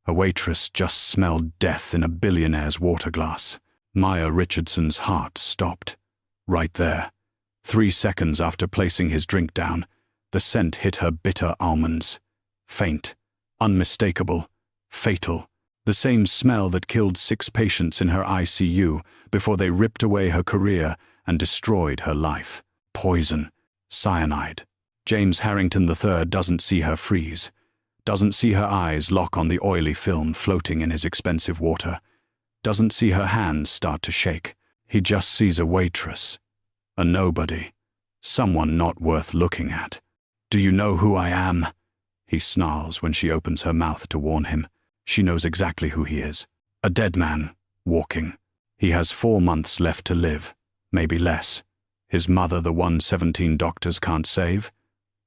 A waitress just smelled death in a billionaire's water glass. Maya Richardson's heart stopped. Right there. 3 seconds after placing his drink down, the scent hit her bitter almonds. Faint, unmistakable, fatal. The same smell that killed 6 patients in her ICU before they ripped away her career and destroyed her life. Poison. Cyanide. James Harrington III doesn't see her freeze. Doesn't see her eyes lock on the oily film floating in his expensive water. Doesn't see her hands start to shake. He just sees a waitress. A nobody. Someone not worth looking at. "Do you know who I am?" he snarls when she opens her mouth to warn him. She knows exactly who he is. A dead man, walking. He has 4 months left to live, maybe less. His mother, the one 17 doctors can't save?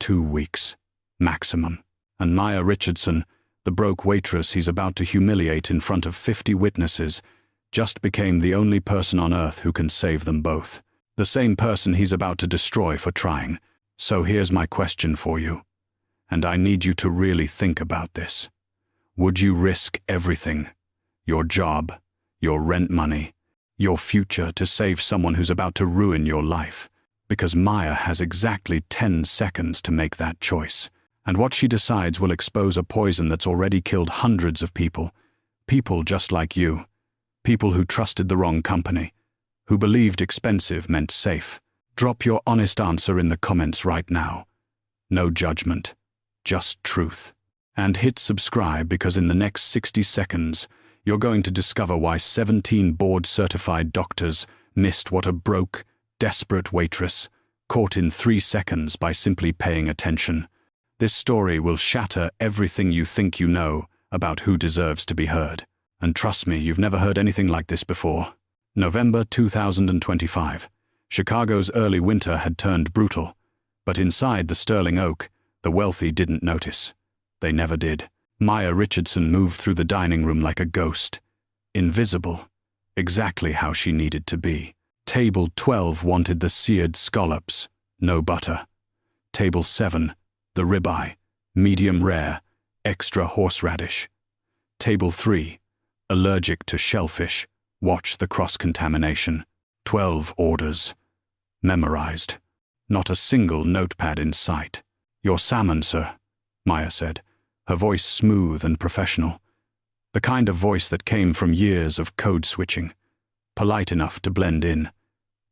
2 weeks, maximum. And Maya Richardson, the broke waitress he's about to humiliate in front of 50 witnesses, just became the only person on earth who can save them both. The same person he's about to destroy for trying. So here's my question for you. And I need you to really think about this. Would you risk everything? Your job, your rent money, your future to save someone who's about to ruin your life? Because Maya has exactly 10 seconds to make that choice. And what she decides will expose a poison that's already killed hundreds of people. People just like you. People who trusted the wrong company. Who believed expensive meant safe. Drop your honest answer in the comments right now. No judgment. Just truth. And hit subscribe because in the next 60 seconds, you're going to discover why 17 board-certified doctors missed what a broke, desperate waitress, caught in 3 seconds by simply paying attention. This story will shatter everything you think you know about who deserves to be heard. And trust me, you've never heard anything like this before. November 2025. Chicago's early winter had turned brutal, but inside the sterling oak, the wealthy didn't notice. They never did. Maya Richardson moved through the dining room like a ghost. Invisible. Exactly how she needed to be. Table 12 wanted the seared scallops, no butter. Table 7, the ribeye, medium rare, extra horseradish. Table 3, allergic to shellfish, watch the cross-contamination. 12 orders. Memorized. Not a single notepad in sight. "Your salmon, sir," Maya said, her voice smooth and professional. The kind of voice that came from years of code switching. Polite enough to blend in.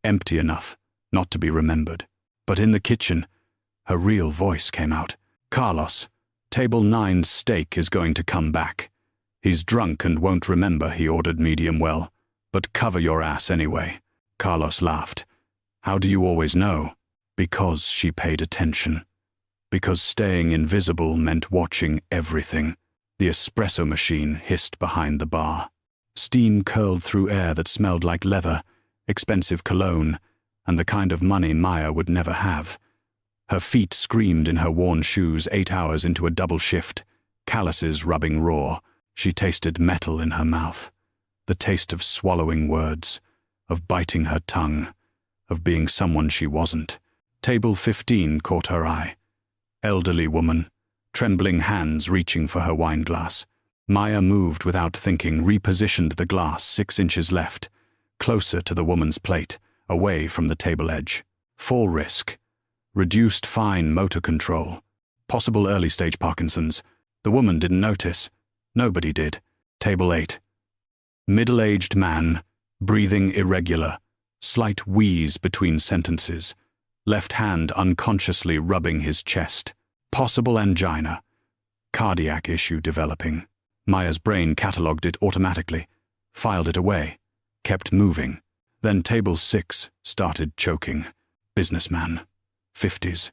Empty enough not to be remembered. But in the kitchen, her real voice came out. "Carlos, table 9's steak is going to come back. He's drunk and won't remember he ordered medium well, but cover your ass anyway." Carlos laughed. "How do you always know?" Because she paid attention. Because staying invisible meant watching everything. The espresso machine hissed behind the bar. Steam curled through air that smelled like leather, expensive cologne, and the kind of money Maya would never have. Her feet screamed in her worn shoes 8 hours into a double shift, calluses rubbing raw. She tasted metal in her mouth. The taste of swallowing words, of biting her tongue, of being someone she wasn't. Table 15 caught her eye. Elderly woman, trembling hands reaching for her wine glass. Maya moved without thinking, repositioned the glass 6 inches left, closer to the woman's plate, away from the table edge. Fall risk. Reduced fine motor control. Possible early-stage Parkinson's. The woman didn't notice. Nobody did. Table 8. Middle-aged man, breathing irregular, slight wheeze between sentences. Left hand unconsciously rubbing his chest. Possible angina. Cardiac issue developing. Maya's brain catalogued it automatically, filed it away, kept moving. Then table 6 started choking. Businessman. 50s.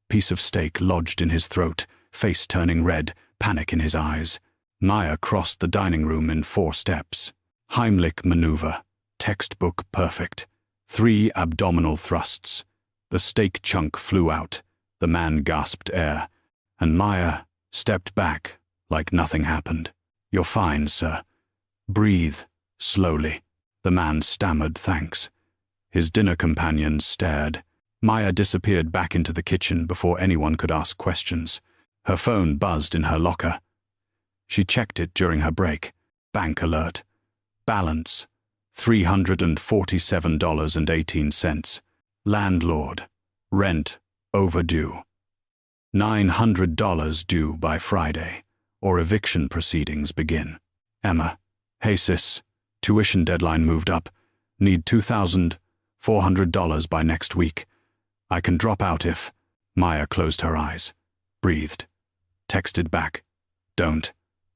Piece of steak lodged in his throat, face turning red, panic in his eyes. Maya crossed the dining room in 4 steps. Heimlich maneuver. Textbook perfect. 3 abdominal thrusts. The steak chunk flew out. The man gasped air. And Maya stepped back like nothing happened. "You're fine, sir. Breathe, slowly." The man stammered thanks. His dinner companions stared. Maya disappeared back into the kitchen before anyone could ask questions. Her phone buzzed in her locker. She checked it during her break. Bank alert. Balance, $347.18. Landlord, rent, overdue. $900 due by Friday, or eviction proceedings begin. Emma, hey sis, tuition deadline moved up. Need $2,400 by next week. I can drop out if... Maya closed her eyes, breathed, texted back, don't,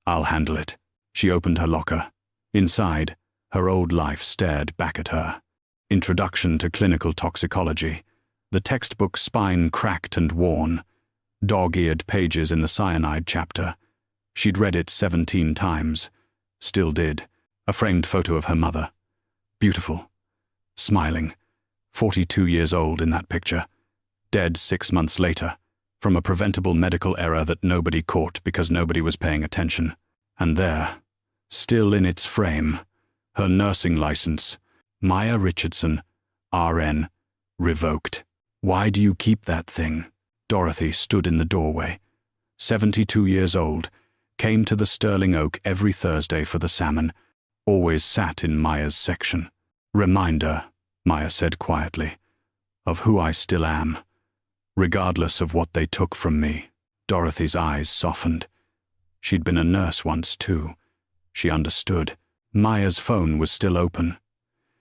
I'll handle it. She opened her locker. Inside, her old life stared back at her. Introduction to Clinical Toxicology. The textbook spine cracked and worn. Dog-eared pages in the cyanide chapter. She'd read it 17 times. Still did. A framed photo of her mother. Beautiful. Smiling. 42 years old in that picture. Dead 6 months later, from a preventable medical error that nobody caught because nobody was paying attention. And there, still in its frame, her nursing license, Maya Richardson, RN, revoked. Why do you keep that thing? Dorothy stood in the doorway. 72 years old, came to the Sterling Oak every Thursday for the salmon, always sat in Maya's section. Reminder, Maya said quietly, of who I still am, regardless of what they took from me. Dorothy's eyes softened. She'd been a nurse once, too. She understood. Maya's phone was still open.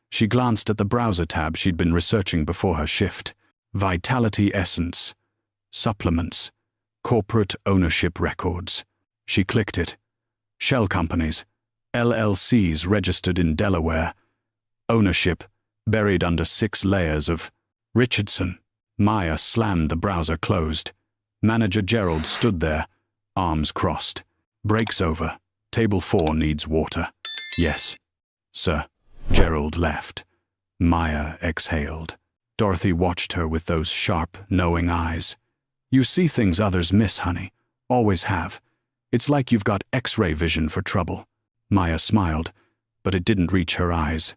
She glanced at the browser tab she'd been researching before her shift. Vitality Essence. Supplements. Corporate ownership records. She clicked it. Shell companies. LLCs registered in Delaware. Ownership buried under 6 layers of Richardson. Maya slammed the browser closed. Manager Gerald stood there, arms crossed. Break's over. Table 4 needs water. Yes, sir. Gerald left. Maya exhaled. Dorothy watched her with those sharp, knowing eyes. You see things others miss, honey. Always have. It's like you've got X-ray vision for trouble. Maya smiled, but it didn't reach her eyes.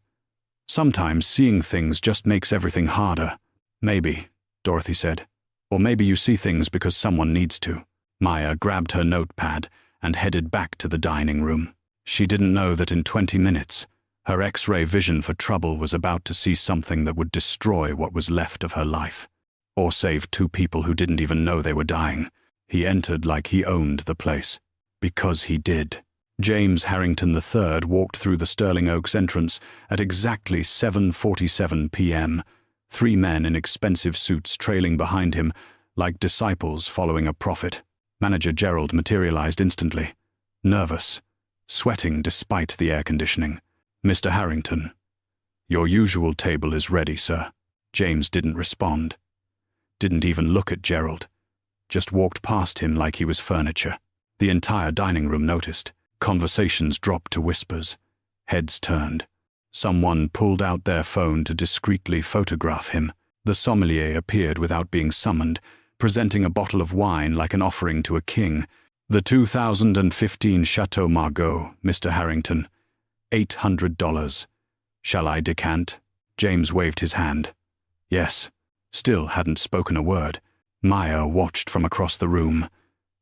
Sometimes seeing things just makes everything harder. Maybe, Dorothy said. Or maybe you see things because someone needs to. Maya grabbed her notepad and headed back to the dining room. She didn't know that in 20 minutes, her X-ray vision for trouble was about to see something that would destroy what was left of her life. Or save 2 people who didn't even know they were dying. He entered like he owned the place. Because he did. James Harrington III walked through the Sterling Oaks entrance at exactly 7:47 p.m., 3 men in expensive suits trailing behind him like disciples following a prophet. Manager Gerald materialized instantly, nervous, sweating despite the air conditioning. Mr. Harrington, your usual table is ready, sir. James didn't respond. Didn't even look at Gerald. Just walked past him like he was furniture. The entire dining room noticed. Conversations dropped to whispers. Heads turned. Someone pulled out their phone to discreetly photograph him. The sommelier appeared without being summoned, presenting a bottle of wine like an offering to a king. The 2015 Chateau Margaux, Mr. Harrington. $800. Shall I decant? James waved his hand. Yes. Still hadn't spoken a word. Maya watched from across the room.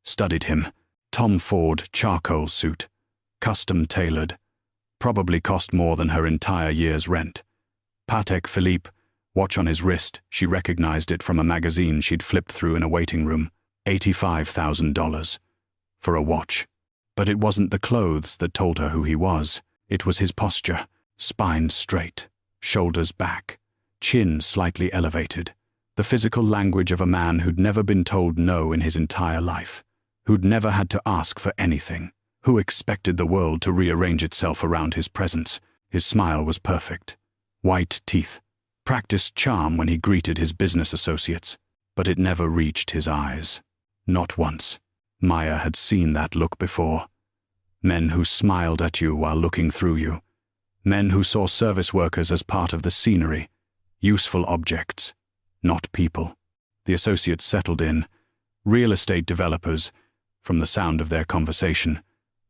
Studied him. Tom Ford charcoal suit. Custom tailored. Probably cost more than her entire year's rent. Patek Philippe. Watch on his wrist. She recognized it from a magazine she'd flipped through in a waiting room. $85,000. For a watch. But it wasn't the clothes that told her who he was. It was his posture. Spine straight. Shoulders back. Chin slightly elevated. The physical language of a man who'd never been told no in his entire life. Who'd never had to ask for anything. Who expected the world to rearrange itself around his presence. His smile was perfect. White teeth. Practiced charm when he greeted his business associates. But it never reached his eyes. Not once. Maya had seen that look before. Men who smiled at you while looking through you. Men who saw service workers as part of the scenery. Useful objects. Not people. The associates settled in. Real estate developers, from the sound of their conversation,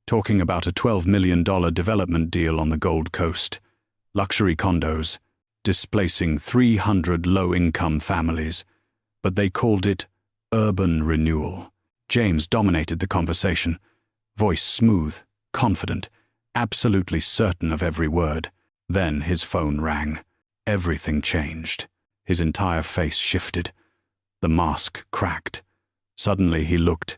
talking about a $12 million development deal on the Gold Coast. Luxury condos, displacing 300 low-income families, but they called it urban renewal. James dominated the conversation. voice smooth, confident, absolutely certain of every word. Then his phone rang. Everything changed. His entire face shifted. The mask cracked. Suddenly he looked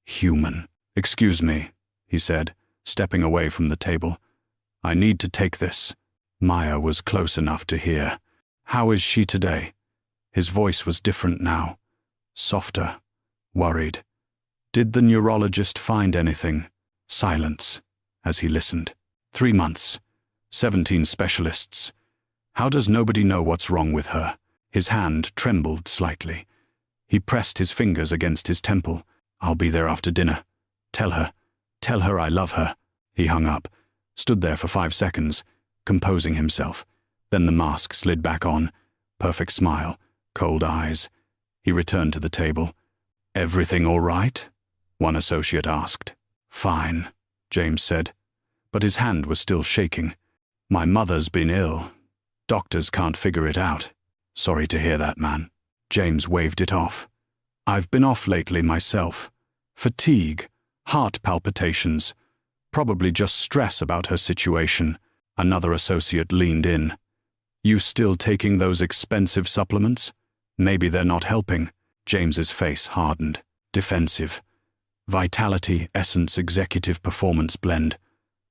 human. "Excuse me," he said, stepping away from the table. "I need to take this." Maya was close enough to hear. "How is she today?" His voice was different now. Softer, worried. "Did the neurologist find anything?" Silence, as he listened. 3 months. 17 specialists. How does nobody know what's wrong with her? His hand trembled slightly. He pressed his fingers against his temple. "I'll be there after dinner. Tell her I love her." He hung up, stood there for 5 seconds, composing himself. Then the mask slid back on. Perfect smile, cold eyes. He returned to the table. "Everything all right?" one associate asked. "Fine," James said, but his hand was still shaking. "My mother's been ill. Doctors can't figure it out." "Sorry to hear that, man." James waved it off. "I've been off lately myself. Fatigue, heart palpitations, probably just stress about her situation." Another associate leaned in. "You still taking those expensive supplements? Maybe they're not helping." James's face hardened, defensive. "Vitality Essence Executive Performance Blend.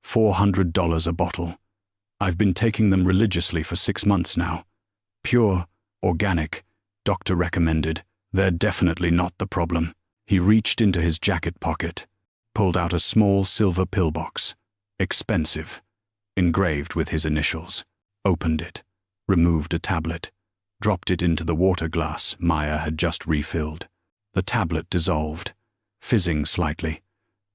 $400 a bottle. I've been taking them religiously for 6 months now. Pure, organic, doctor recommended. They're definitely not the problem." He reached into his jacket pocket, pulled out a small silver pillbox. Expensive, engraved with his initials. Opened it, removed a tablet, dropped it into the water glass Maya had just refilled. The tablet dissolved, fizzing slightly,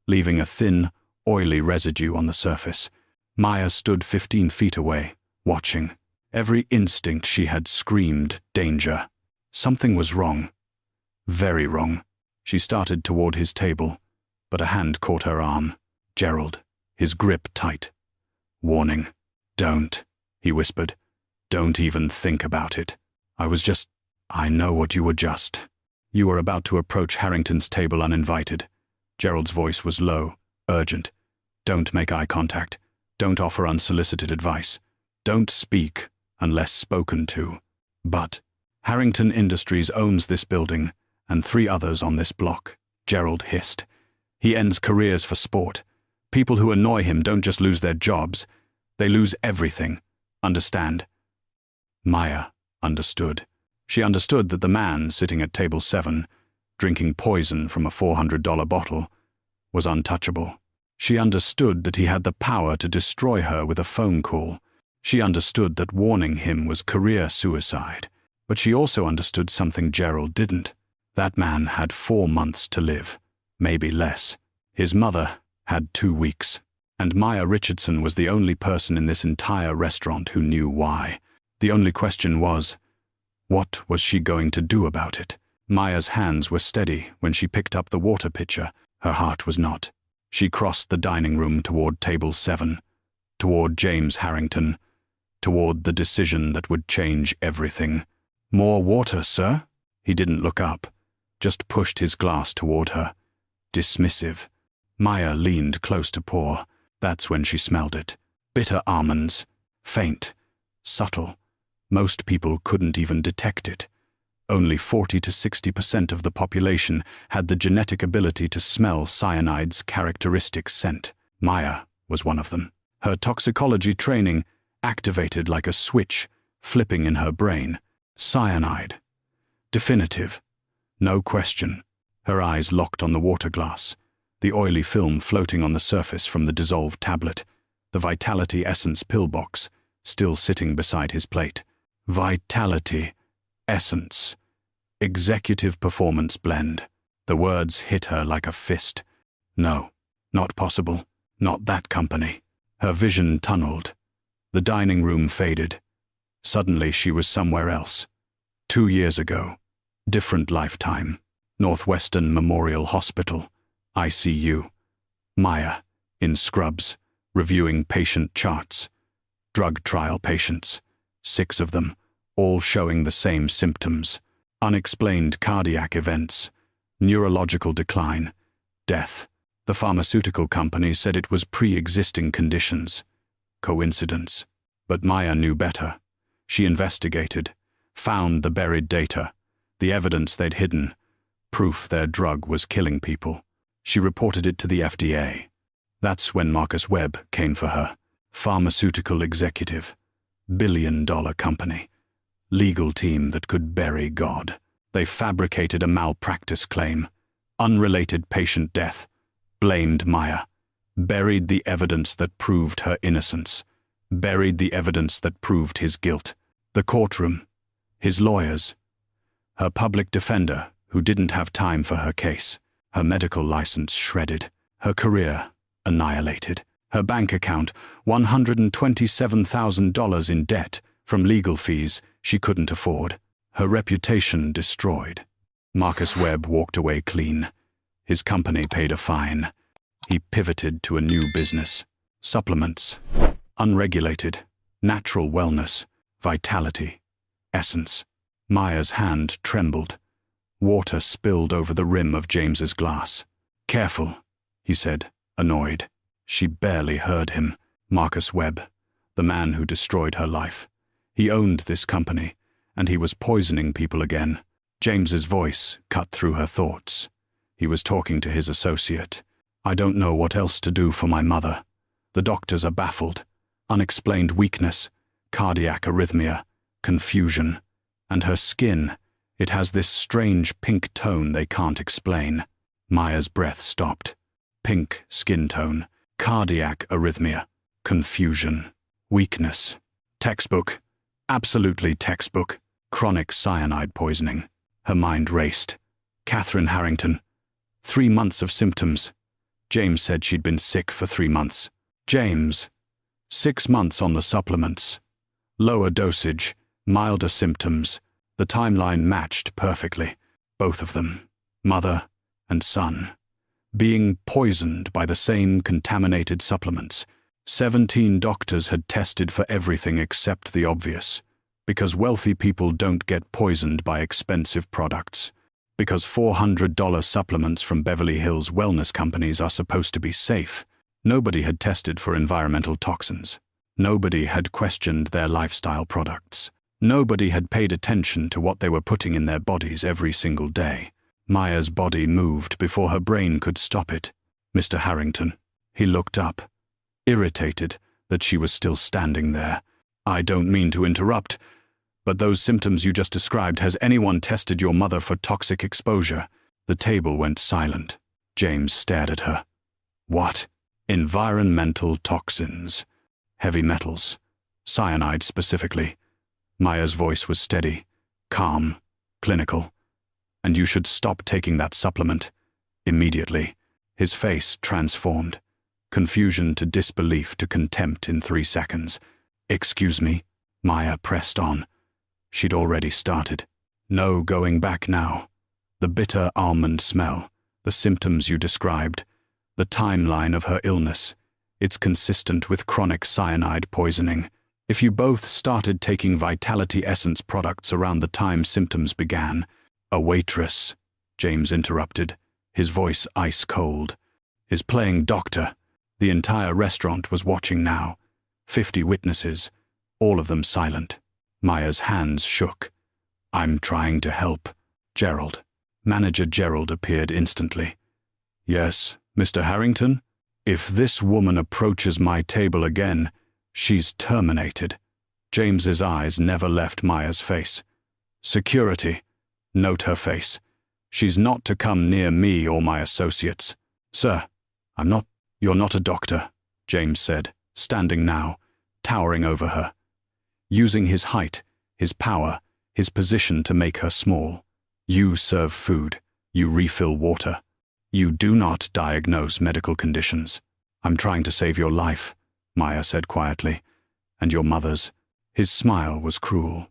leaving a thin, oily residue on the surface. Maya stood 15 feet away, watching. Every instinct she had screamed danger. Something was wrong. Very wrong. She started toward his table, but a hand caught her arm. Gerald, his grip tight. "Warning. Don't," he whispered. "Don't even think about it. I know what you were just." "You were about to approach Harrington's table uninvited." Gerald's voice was low, urgent. "Don't make eye contact. Don't offer unsolicited advice. Don't speak unless spoken to." "But Harrington Industries owns this building and 3 others on this block," Gerald hissed. "He ends careers for sport. People who annoy him don't just lose their jobs, they lose everything. Understand?" Maya understood. She understood that the man sitting at table 7, drinking poison from a $400 bottle, was untouchable. She understood that he had the power to destroy her with a phone call. She understood that warning him was career suicide. But she also understood something Gerald didn't. That man had 4 months to live, maybe less. His mother had 2 weeks. And Maya Richardson was the only person in this entire restaurant who knew why. The only question was, what was she going to do about it? Maya's hands were steady when she picked up the water pitcher. Her heart was not. She crossed the dining room toward table 7, toward James Harrington, toward the decision that would change everything. "More water, sir?" He didn't look up, just pushed his glass toward her. Dismissive. Maya leaned close to pour. That's when she smelled it. Bitter almonds. Faint. Subtle. Most people couldn't even detect it. Only 40 to 60% of the population had the genetic ability to smell cyanide's characteristic scent. Maya was one of them. Her toxicology training activated like a switch, flipping in her brain. Cyanide. Definitive. No question. Her eyes locked on the water glass, the oily film floating on the surface from the dissolved tablet, the Vitality Essence pillbox still sitting beside his plate. Vitality Essence Executive Performance Blend. The words hit her like a fist. No, not possible. Not that company. Her vision tunneled. The dining room faded. Suddenly she was somewhere else. 2 years ago. Different lifetime. Northwestern Memorial Hospital. ICU. Maya, in scrubs, reviewing patient charts. Drug trial patients. 6 of them, all showing the same symptoms. Unexplained cardiac events. Neurological decline. Death. The pharmaceutical company said it was pre-existing conditions. Coincidence. But Maya knew better. She investigated, found the buried data, the evidence they'd hidden, proof their drug was killing people. She reported it to the FDA. That's when Marcus Webb came for her. Pharmaceutical executive. $1 billion company. Legal team that could bury God. They fabricated a malpractice claim. Unrelated patient death. Blamed Maya. Buried the evidence that proved her innocence. Buried the evidence that proved his guilt. The courtroom. His lawyers. Her public defender, who didn't have time for her case. Her medical license shredded. Her career annihilated. Her bank account, $127,000 in debt from legal fees she couldn't afford. Her reputation destroyed. Marcus Webb walked away clean. His company paid a fine. He pivoted to a new business. Supplements. Unregulated. Natural wellness. Vitality. Essence. Maya's hand trembled. Water spilled over the rim of James's glass. "Careful," he said, annoyed. She barely heard him. Marcus Webb, the man who destroyed her life. He owned this company, and he was poisoning people again. James's voice cut through her thoughts. He was talking to his associate. "I don't know what else to do for my mother. The doctors are baffled. Unexplained weakness, cardiac arrhythmia, confusion. And her skin, it has this strange pink tone they can't explain." Maya's breath stopped. Pink skin tone, cardiac arrhythmia, confusion, weakness. Textbook. Absolutely textbook. Chronic cyanide poisoning. Her mind raced. Catherine Harrington. 3 months of symptoms. James said she'd been sick for 3 months. James. 6 months on the supplements. Lower dosage, milder symptoms. The timeline matched perfectly. Both of them. Mother and son. Being poisoned by the same contaminated supplements. 17 doctors had tested for everything except the obvious. Because wealthy people don't get poisoned by expensive products. Because $400 supplements from Beverly Hills wellness companies are supposed to be safe. Nobody had tested for environmental toxins. Nobody had questioned their lifestyle products. Nobody had paid attention to what they were putting in their bodies every single day. Maya's body moved before her brain could stop it. "Mr. Harrington." He looked up, irritated that she was still standing there. "I don't mean to interrupt, but those symptoms you just described, has anyone tested your mother for toxic exposure?" The table went silent. James stared at her. "What?" "Environmental toxins. Heavy metals. Cyanide specifically." Maya's voice was steady, calm, clinical. "And you should stop taking that supplement. Immediately." His face transformed. Confusion to disbelief to contempt in 3 seconds. "Excuse me?" Maya pressed on. She'd already started. "No going back now. The bitter almond smell, the symptoms you described, the timeline of her illness. It's consistent with chronic cyanide poisoning. If you both started taking Vitality Essence products around the time symptoms began—" "A waitress," James interrupted, his voice ice cold, "is playing doctor." The entire restaurant was watching now. 50 witnesses, all of them silent. Maya's hands shook. "I'm trying to help. Gerald." Manager Gerald appeared instantly. "Yes, Mr. Harrington? If this woman approaches my table again, she's terminated." James's eyes never left Maya's face. "Security. Note her face. She's not to come near me or my associates." "Sir, I'm not—" "You're not a doctor," James said, standing now, towering over her. Using his height, his power, his position to make her small. "You serve food. You refill water. You do not diagnose medical conditions. I'm trying to save your life," Maya said quietly, "and your mother's." His smile was cruel.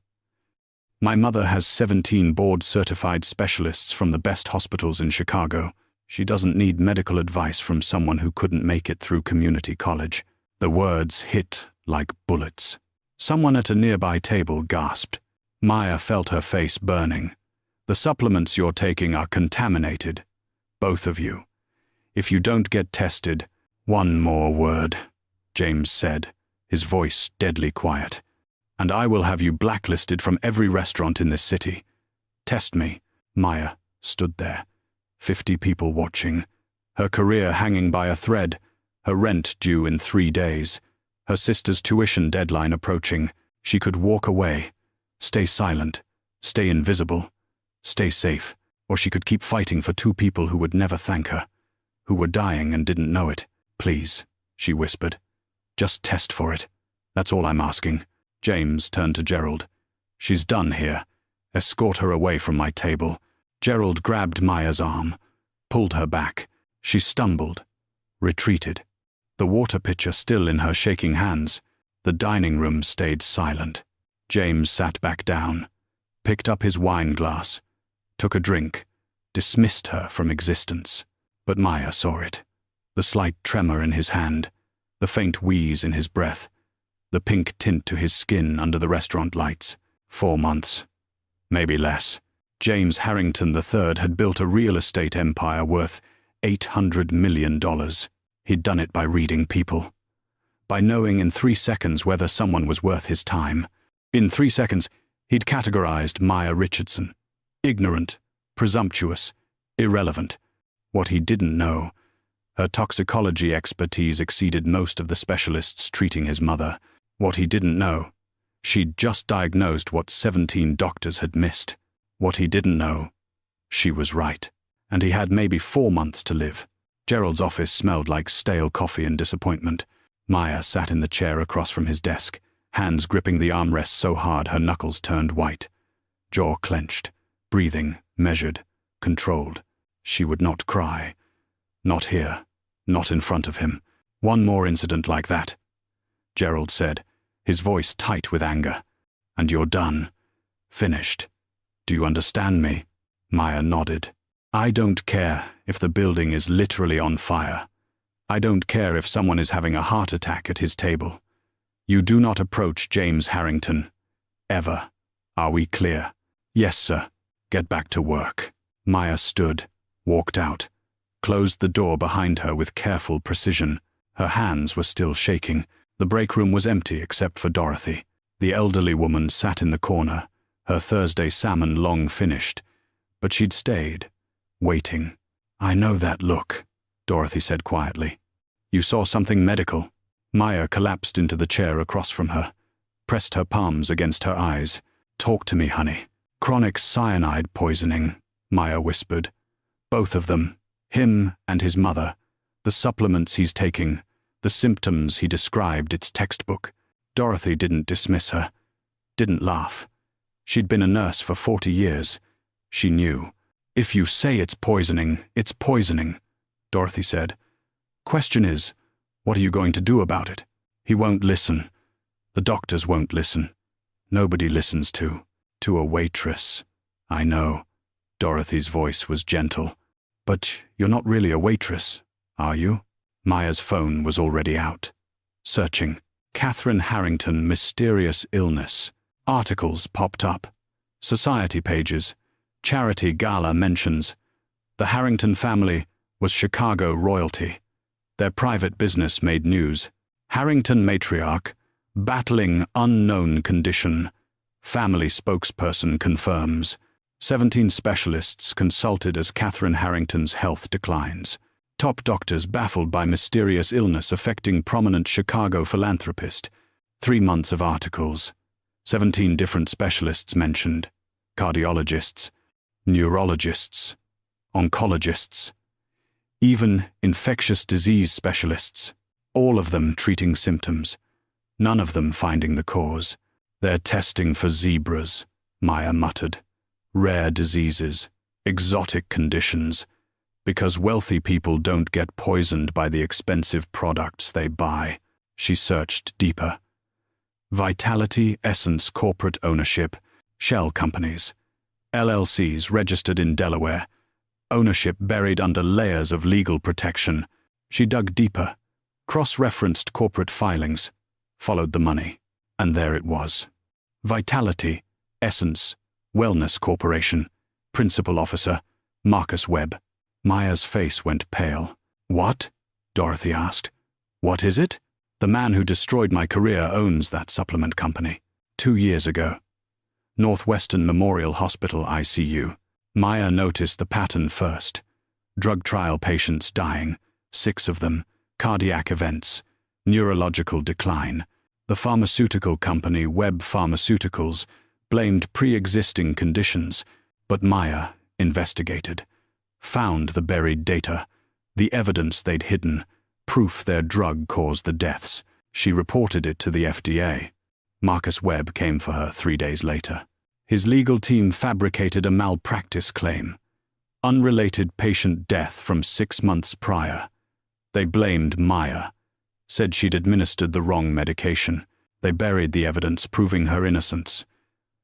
"My mother has 17 board-certified specialists from the best hospitals in Chicago. She doesn't need medical advice from someone who couldn't make it through community college." The words hit like bullets. Someone at a nearby table gasped. Maya felt her face burning. "The supplements you're taking are contaminated. Both of you. If you don't get tested, one more word, James said, his voice deadly quiet, and I will have you blacklisted from every restaurant in this city. Test me. Maya stood there, 50 people watching, her career hanging by a thread, her rent due in 3 days, her sister's tuition deadline approaching. She could walk away, stay silent, stay invisible, stay safe, or she could keep fighting for 2 people who would never thank her, who were dying and didn't know it. Please, she whispered. Just test for it. That's all I'm asking. James turned to Gerald. She's done here. Escort her away from my table. Gerald grabbed Maya's arm, pulled her back. She stumbled, retreated, the water pitcher still in her shaking hands. The dining room stayed silent. James sat back down, picked up his wine glass, took a drink, dismissed her from existence. But Maya saw it. The slight tremor in his hand, the faint wheeze in his breath, the pink tint to his skin under the restaurant lights. 4 months, maybe less. James Harrington III had built a real estate empire worth $800 million. He'd done it by reading people, by knowing in 3 seconds whether someone was worth his time. In 3 seconds, he'd categorized Maya Richardson: ignorant, presumptuous, irrelevant. What he didn't know, her toxicology expertise exceeded most of the specialists treating his mother. What he didn't know, she'd just diagnosed what 17 doctors had missed. What he didn't know, she was right. And he had maybe 4 months to live. Gerald's office smelled like stale coffee and disappointment. Maya sat in the chair across from his desk, hands gripping the armrest so hard her knuckles turned white. Jaw clenched, breathing measured, controlled. She would not cry. Not here, not in front of him. One more incident like that, Gerald said, his voice tight with anger. And you're done. Finished. Do you understand me? Maya nodded. I don't care if the building is literally on fire. I don't care if someone is having a heart attack at his table. You do not approach James Harrington. Ever. Are we clear? Yes, sir. Get back to work. Maya stood, walked out, closed the door behind her with careful precision. Her hands were still shaking. The break room was empty except for Dorothy. The elderly woman sat in the corner, her Thursday salmon long finished, but she'd stayed, waiting. I know that look, Dorothy said quietly. You saw something medical. Maya collapsed into the chair across from her, pressed her palms against her eyes. Talk to me, honey. Chronic cyanide poisoning, Maya whispered. Both of them, him and his mother. The supplements he's taking, the symptoms he described, it's textbook. Dorothy didn't dismiss her, didn't laugh. She'd been a nurse for 40 years. She knew. If you say it's poisoning, Dorothy said. Question is, what are you going to do about it? He won't listen. The doctors won't listen. Nobody listens to a waitress. I know. Dorothy's voice was gentle. But you're not really a waitress, are you? Maya's phone was already out. Searching. Catherine Harrington, mysterious illness. Articles popped up. Society pages. Charity gala mentions. The Harrington family was Chicago royalty. Their private business made news. Harrington matriarch, battling unknown condition. Family spokesperson confirms. 17 specialists consulted as Catherine Harrington's health declines. Top doctors baffled by mysterious illness affecting prominent Chicago philanthropist. 3 months of articles. 17 different specialists mentioned. Cardiologists, neurologists, oncologists, even infectious disease specialists. All of them treating symptoms. None of them finding the cause. They're testing for zebras, Maya muttered. Rare diseases, exotic conditions. Because wealthy people don't get poisoned by the expensive products they buy. She searched deeper. Vitality, Essence, corporate ownership, shell companies, LLCs registered in Delaware, ownership buried under layers of legal protection. She dug deeper, cross-referenced corporate filings, followed the money, and there it was. Vitality, Essence, Wellness Corporation, Principal Officer, Marcus Webb. Maya's face went pale. What? Dorothy asked. What is it? The man who destroyed my career owns that supplement company. 2 years ago. Northwestern Memorial Hospital ICU. Maya noticed the pattern first. Drug trial patients dying, 6 of them, cardiac events, neurological decline. The pharmaceutical company Webb Pharmaceuticals blamed pre-existing conditions, but Maya investigated, found the buried data, the evidence they'd hidden, proof their drug caused the deaths. She reported it to the FDA. Marcus Webb came for her 3 days later. His legal team fabricated a malpractice claim. Unrelated patient death from 6 months prior. They blamed Maya, said she'd administered the wrong medication. They buried the evidence proving her innocence.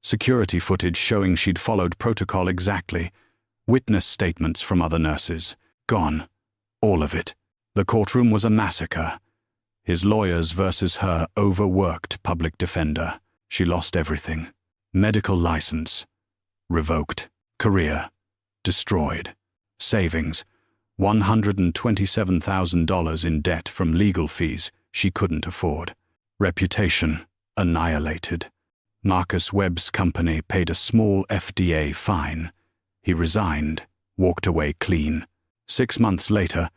Security footage showing she'd followed protocol exactly. Witness statements from other nurses. Gone. All of it. The courtroom was a massacre. His lawyers versus her overworked public defender. She lost everything. Medical license. Revoked. Career. Destroyed. Savings. $127,000 in debt from legal fees she couldn't afford. Reputation. Annihilated. Marcus Webb's company paid a small FDA fine. He resigned, walked away clean. 6 months later,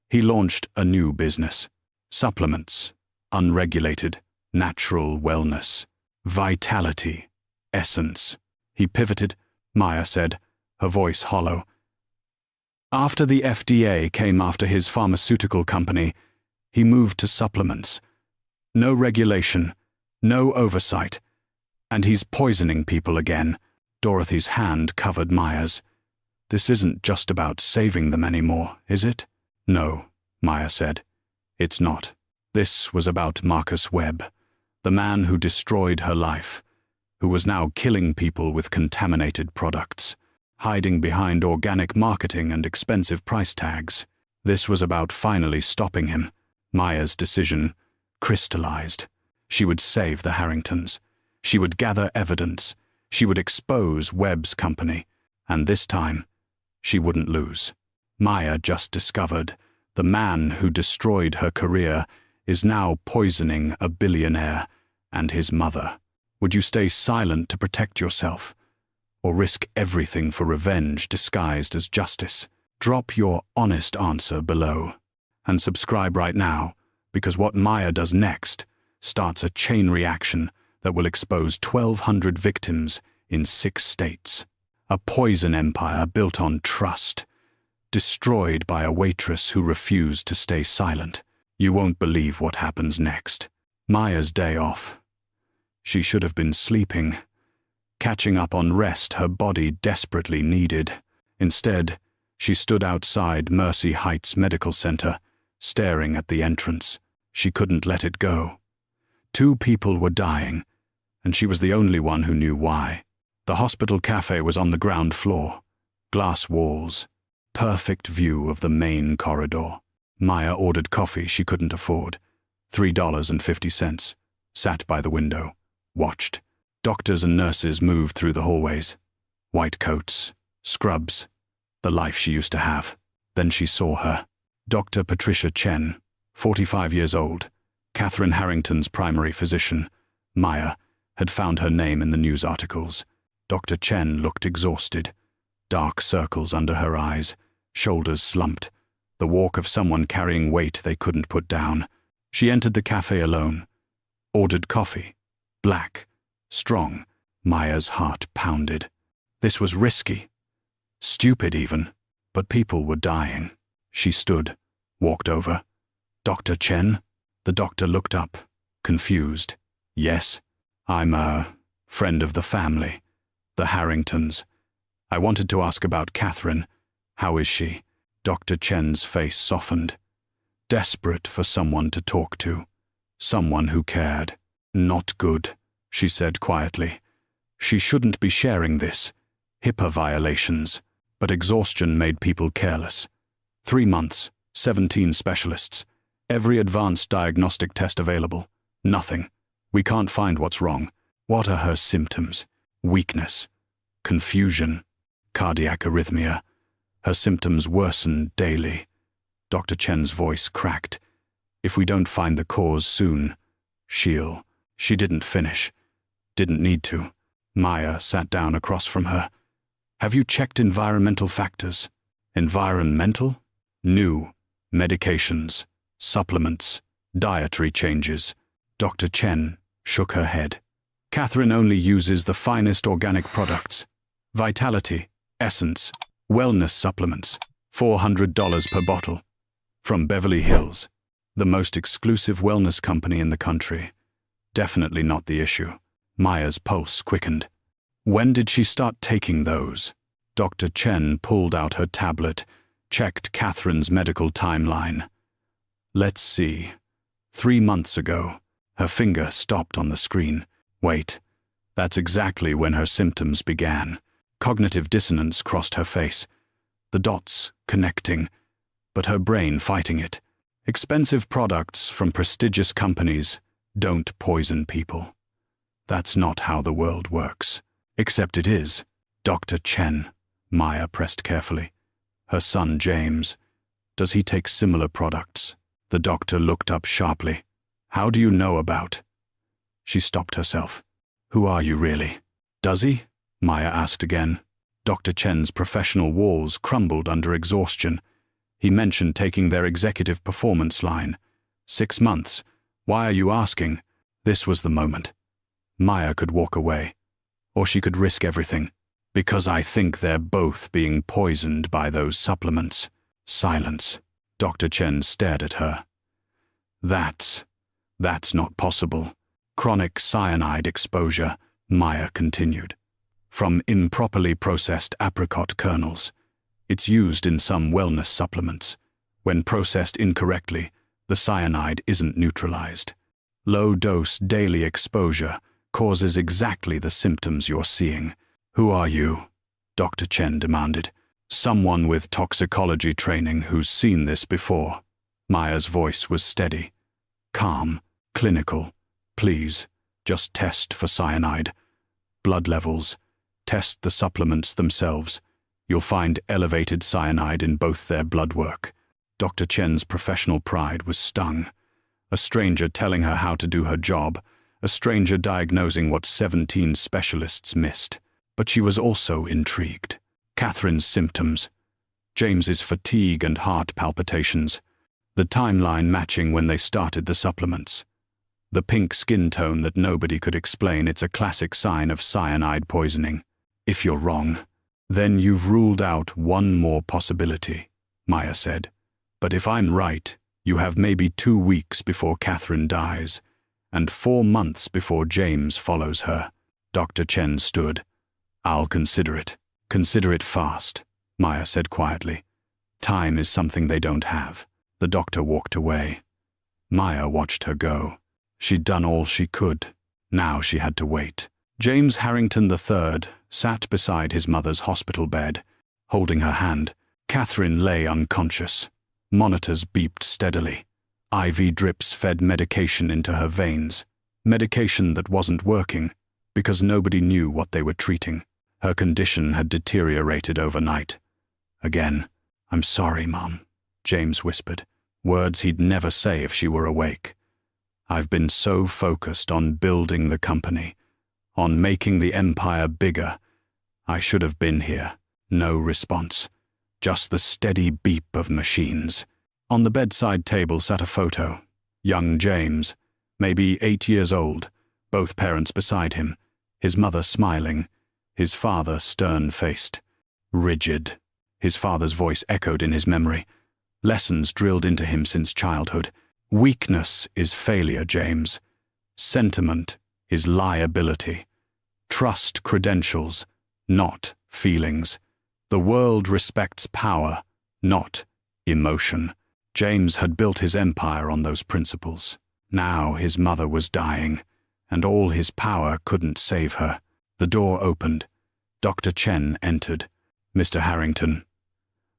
he launched a new business. Supplements. Unregulated. Natural wellness. Vitality. Essence. He pivoted, Maya said, her voice hollow. After the FDA came after his pharmaceutical company, he moved to supplements. No regulation, no oversight, and he's poisoning people again. Dorothy's hand covered Maya's. This isn't just about saving them anymore, is it? No, Maya said. It's not. This was about Marcus Webb, the man who destroyed her life, who was now killing people with contaminated products, hiding behind organic marketing and expensive price tags. This was about finally stopping him. Maya's decision crystallized. She would save the Harringtons. She would gather evidence. She would expose Webb's company. And this time, she wouldn't lose. Maya just discovered the man who destroyed her career is now poisoning a billionaire and his mother. Would you stay silent to protect yourself? Or risk everything for revenge disguised as justice? Drop your honest answer below. And subscribe right now, because what Maya does next starts a chain reaction that will expose 1,200 victims in 6 states. A poison empire built on trust, destroyed by a waitress who refused to stay silent. You won't believe what happens next. Maya's day off. She should have been sleeping, catching up on rest her body desperately needed. Instead, she stood outside Mercy Heights Medical Center, staring at the entrance. She couldn't let it go. 2 people were dying, and she was the only one who knew why. The hospital cafe was on the ground floor. Glass walls. Perfect view of the main corridor. Maya ordered coffee she couldn't afford. $3.50. Sat by the window. Watched. Doctors and nurses moved through the hallways. White coats. Scrubs. The life she used to have. Then she saw her. Dr. Patricia Chen, 45 years old. Catherine Harrington's primary physician. Maya had found her name in the news articles. Dr. Chen looked exhausted. Dark circles under her eyes. Shoulders slumped. The walk of someone carrying weight they couldn't put down. She entered the cafe alone. Ordered coffee. Black. Strong. Maya's heart pounded. This was risky. Stupid even. But people were dying. She stood. Walked over. Dr. Chen? The doctor looked up. Confused. Yes. I'm a friend of the family. The Harringtons. I wanted to ask about Catherine. How is she? Dr. Chen's face softened. Desperate for someone to talk to. Someone who cared. Not good, she said quietly. She shouldn't be sharing this. HIPAA violations. But exhaustion made people careless. 3 months, 17 specialists. Every advanced diagnostic test available. Nothing. We can't find what's wrong. What are her symptoms? Weakness. Confusion. Cardiac arrhythmia. Her symptoms worsen daily. Dr. Chen's voice cracked. If we don't find the cause soon, she'll... She didn't finish. Didn't need to. Maya sat down across from her. Have you checked environmental factors? Environmental? New. Medications. Supplements. Dietary changes. Dr. Chen shook her head. Catherine only uses the finest organic products. Vitality, Essence, wellness supplements. $400 per bottle. From Beverly Hills. The most exclusive wellness company in the country. Definitely not the issue. Maya's pulse quickened. When did she start taking those? Dr. Chen pulled out her tablet, checked Catherine's medical timeline. Let's see. 3 months ago. Her finger stopped on the screen. Wait. That's exactly when her symptoms began. Cognitive dissonance crossed her face. The dots connecting, but her brain fighting it. Expensive products from prestigious companies don't poison people. That's not how the world works. Except it is. Dr. Chen, Maya pressed carefully. Her son James. Does he take similar products? The doctor looked up sharply. How do you know about? She stopped herself. Who are you really? Does he? Maya asked again. Dr. Chen's professional walls crumbled under exhaustion. He mentioned taking their executive performance line. 6 months. Why are you asking? This was the moment. Maya could walk away. Or she could risk everything. Because I think they're both being poisoned by those supplements. Silence. Dr. Chen stared at her. That's not possible. Chronic cyanide exposure, Maya continued. From improperly processed apricot kernels. It's used in some wellness supplements. When processed incorrectly, the cyanide isn't neutralized. Low-dose daily exposure causes exactly the symptoms you're seeing. Who are you? Dr. Chen demanded. Someone with toxicology training who's seen this before. Maya's voice was steady. Calm, clinical. Please, just test for cyanide. Blood levels. Test the supplements themselves. You'll find elevated cyanide in both their blood work. Dr. Chen's professional pride was stung. A stranger telling her how to do her job. A stranger diagnosing what 17 specialists missed. But she was also intrigued. Catherine's symptoms. James's fatigue and heart palpitations. The timeline matching when they started the supplements. The pink skin tone that nobody could explain. It's a classic sign of cyanide poisoning. If you're wrong, then you've ruled out one more possibility, Maya said. But if I'm right, you have maybe 2 weeks before Catherine dies, and 4 months before James follows her. Dr. Chen stood. I'll consider it. Consider it fast, Maya said quietly. Time is something they don't have. The doctor walked away. Maya watched her go. She'd done all she could. Now she had to wait. James Harrington III sat beside his mother's hospital bed, holding her hand. Catherine lay unconscious. Monitors beeped steadily. IV drips fed medication into her veins. Medication that wasn't working, because nobody knew what they were treating. Her condition had deteriorated overnight. Again, I'm sorry, Mom, James whispered, words he'd never say if she were awake. I've been so focused on building the company, on making the empire bigger. I should have been here. No response. Just the steady beep of machines. On the bedside table sat a photo. Young James, maybe 8 years old, both parents beside him, his mother smiling, his father stern-faced, rigid. His father's voice echoed in his memory. Lessons drilled into him since childhood. Weakness is failure, James. Sentiment is liability. Trust credentials, not feelings. The world respects power, not emotion. James had built his empire on those principles. Now his mother was dying, and all his power couldn't save her. The door opened. Dr. Chen entered. Mr. Harrington,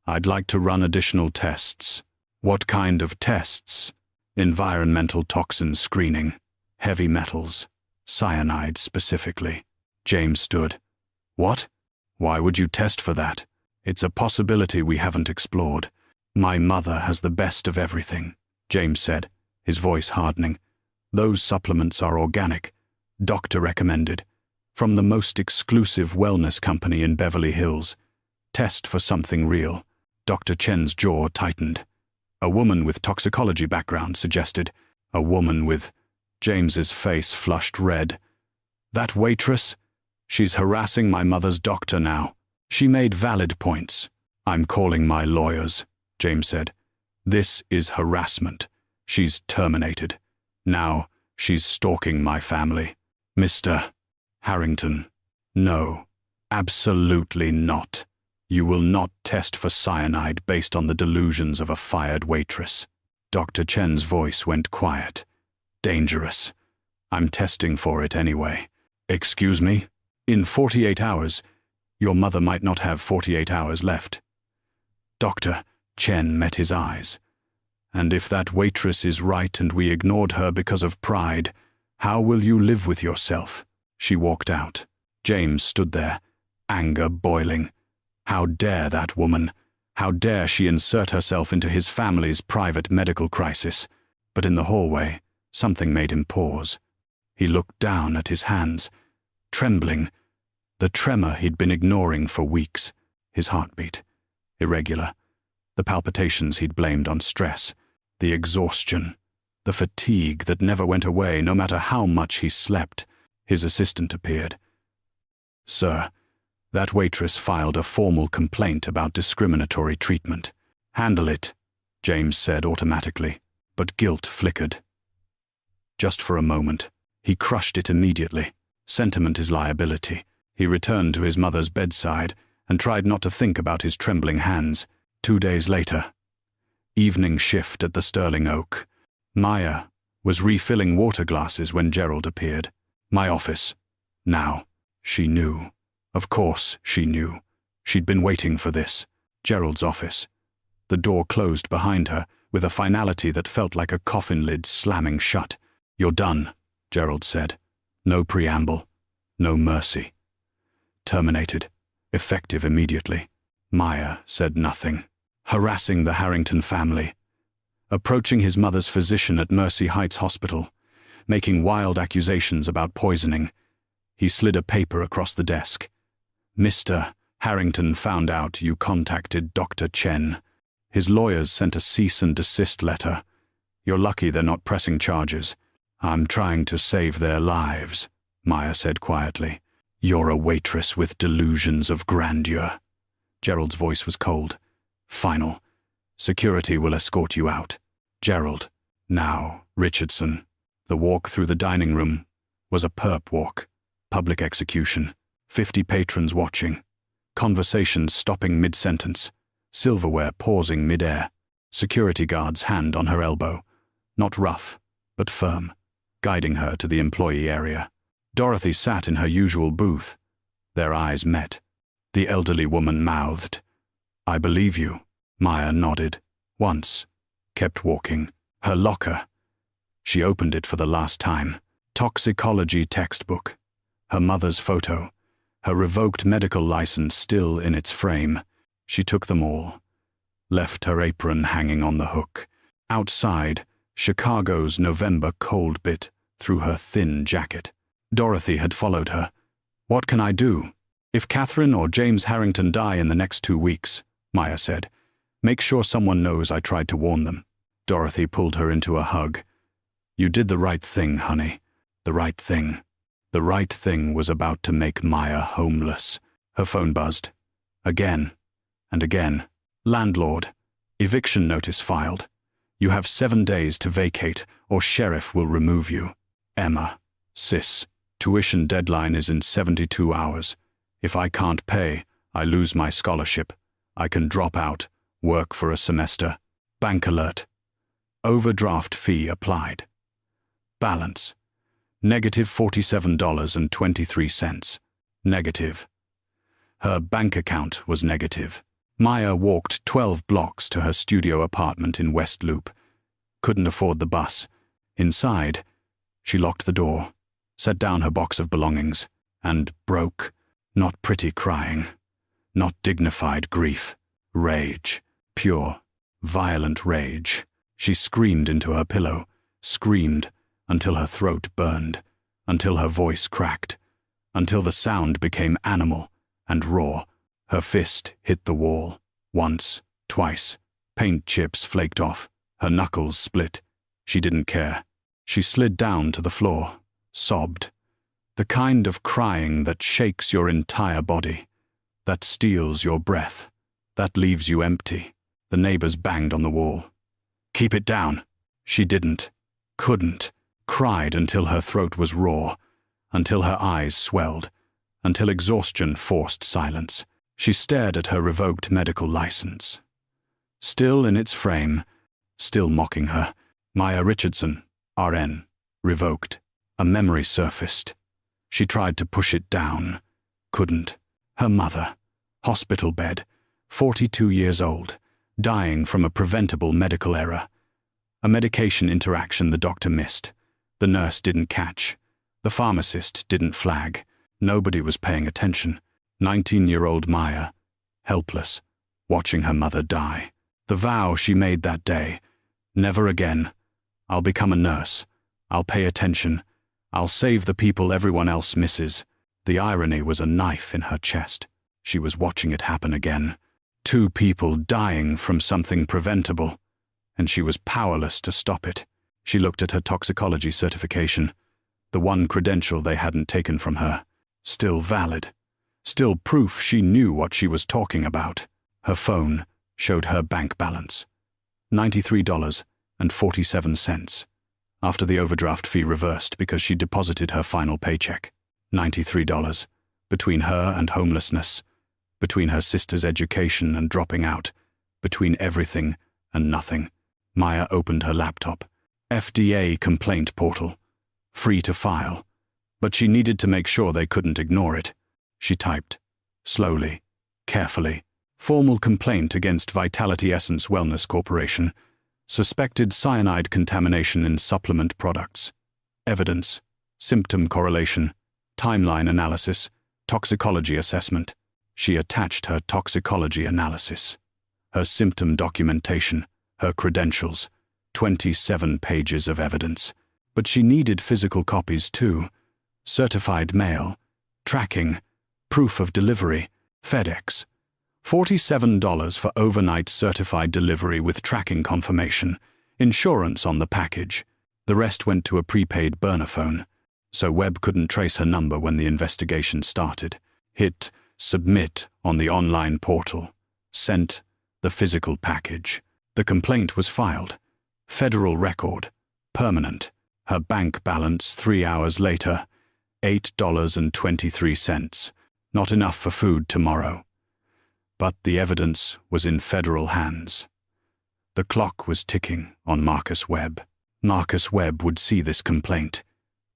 I'd like to run additional tests. What kind of tests? Environmental toxin screening, heavy metals, cyanide specifically. James stood. What? Why would you test for that? It's a possibility we haven't explored. My mother has the best of everything, James said, his voice hardening. Those supplements are organic, doctor recommended, from the most exclusive wellness company in Beverly Hills. Test for something real. Dr. Chen's jaw tightened. A woman with toxicology background suggested. A woman with... James's face flushed red. That waitress? She's harassing my mother's doctor now. She made valid points. I'm calling my lawyers, James said. This is harassment. She's terminated. Now, she's stalking my family. Mr. Harrington. No, absolutely not. You will not test for cyanide based on the delusions of a fired waitress. Dr. Chen's voice went quiet. Dangerous. I'm testing for it anyway. Excuse me? In 48 hours, your mother might not have 48 hours left. Dr. Chen met his eyes. And if that waitress is right and we ignored her because of pride, how will you live with yourself? She walked out. James stood there, anger boiling. How dare that woman? How dare she insert herself into his family's private medical crisis? But in the hallway, something made him pause. He looked down at his hands, trembling, the tremor he'd been ignoring for weeks. His heartbeat, irregular, the palpitations he'd blamed on stress, the exhaustion, the fatigue that never went away no matter how much he slept. His assistant appeared. Sir, that waitress filed a formal complaint about discriminatory treatment. Handle it, James said automatically, but guilt flickered. Just for a moment, he crushed it immediately. Sentiment is liability. He returned to his mother's bedside and tried not to think about his trembling hands. 2 days later, evening shift at the Sterling Oak. Maya was refilling water glasses when Gerald appeared. My office. Now. She knew. Of course she knew. She'd been waiting for this. Gerald's office. The door closed behind her with a finality that felt like a coffin lid slamming shut. You're done, Gerald said. No preamble. No mercy. Terminated. Effective immediately. Maya said nothing. Harassing the Harrington family. Approaching his mother's physician at Mercy Heights Hospital. Making wild accusations about poisoning. He slid a paper across the desk. Mr. Harrington found out you contacted Dr. Chen. His lawyers sent a cease and desist letter. You're lucky they're not pressing charges. I'm trying to save their lives, Maya said quietly. You're a waitress with delusions of grandeur. Gerald's voice was cold. Final. Security will escort you out. Gerald. Now, Richardson. The walk through the dining room was a perp walk. Public execution. 50 patrons watching. Conversations stopping mid-sentence. Silverware pausing mid-air. Security guard's hand on her elbow. Not rough, but firm. Guiding her to the employee area. Dorothy sat in her usual booth. Their eyes met. The elderly woman mouthed. I believe you. Maya nodded. Once. Kept walking. Her locker. She opened it for the last time. Toxicology textbook. Her mother's photo. Her revoked medical license still in its frame. She took them all. Left her apron hanging on the hook. Outside, Chicago's November cold bit through her thin jacket. Dorothy had followed her. What can I do? If Catherine or James Harrington die in the next 2 weeks, Maya said, make sure someone knows I tried to warn them. Dorothy pulled her into a hug. You did the right thing, honey. The right thing. The right thing was about to make Maya homeless. Her phone buzzed. Again. And again. Landlord. Eviction notice filed. You have 7 days to vacate, or sheriff will remove you. Emma. Sis. Tuition deadline is in 72 hours. If I can't pay, I lose my scholarship. I can drop out, work for a semester. Bank alert. Overdraft fee applied. Balance. Negative $47.23. Negative. Her bank account was negative. Maya walked 12 blocks to her studio apartment in West Loop. Couldn't afford the bus. Inside, she locked the door, set down her box of belongings, and broke. Not pretty crying. Not dignified grief. Rage. Pure. violent rage. She screamed into her pillow, screamed until her throat burned, until her voice cracked, until the sound became animal and raw. Her fist hit the wall. Once, twice. Paint chips flaked off. Her knuckles split. She didn't care. She slid down to the floor, sobbed. The kind of crying that shakes your entire body, that steals your breath, that leaves you empty. The neighbors banged on the wall. "Keep it down." She didn't, couldn't, cried until her throat was raw, until her eyes swelled, until exhaustion forced silence. She stared at her revoked medical license. Still in its frame, still mocking her, Maya Richardson, RN, revoked. A memory surfaced. She tried to push it down, couldn't. Her mother, hospital bed, 42 years old, dying from a preventable medical error. A medication interaction the doctor missed. The nurse didn't catch. The pharmacist didn't flag. Nobody was paying attention. 19-year-old Maya, helpless, watching her mother die. The vow she made that day, never again. I'll become a nurse. I'll pay attention. I'll save the people everyone else misses. The irony was a knife in her chest. She was watching it happen again. 2 people dying from something preventable, and she was powerless to stop it. She looked at her toxicology certification, the one credential they hadn't taken from her. Still valid. Still proof she knew what she was talking about. Her phone showed her bank balance. $93.47. After the overdraft fee reversed because she deposited her final paycheck. $93. Between her and homelessness, between her sister's education and dropping out, between everything and nothing. Maya opened her laptop. FDA complaint portal. Free to file. But she needed to make sure they couldn't ignore it. She typed, slowly, carefully. Formal complaint against Vitality Essence Wellness Corporation. Suspected cyanide contamination in supplement products. Evidence, symptom correlation, timeline analysis, toxicology assessment. She attached her toxicology analysis, her symptom documentation, her credentials, 27 pages of evidence. But she needed physical copies too. Certified mail, tracking, proof of delivery, FedEx. $47 for overnight certified delivery with tracking confirmation, insurance on the package. The rest went to a prepaid burner phone, so Webb couldn't trace her number when the investigation started. Hit submit on the online portal. Sent the physical package. The complaint was filed. Federal record. Permanent. Her bank balance 3 hours later, $8.23. Not enough for food tomorrow. But the evidence was in federal hands. The clock was ticking on Marcus Webb. Marcus Webb would see this complaint.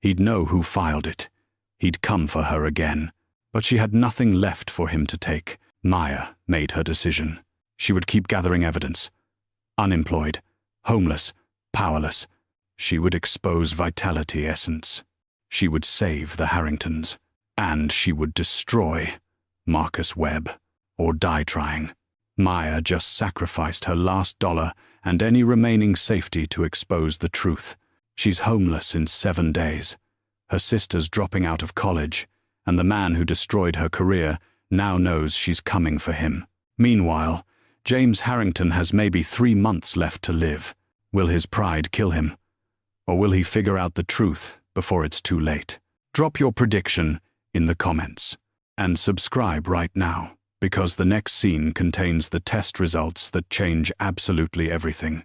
He'd know who filed it. He'd come for her again. But she had nothing left for him to take. Maya made her decision. She would keep gathering evidence. Unemployed, homeless, powerless. She would expose Vitality Essence. She would save the Harringtons. And she would destroy Marcus Webb. Or die trying. Maya just sacrificed her last dollar and any remaining safety to expose the truth. She's homeless in 7 days. Her sister's dropping out of college, and the man who destroyed her career now knows she's coming for him. Meanwhile, James Harrington has maybe 3 months left to live. Will his pride kill him? Or will he figure out the truth before it's too late? Drop your prediction in the comments. And subscribe right now, because the next scene contains the test results that change absolutely everything.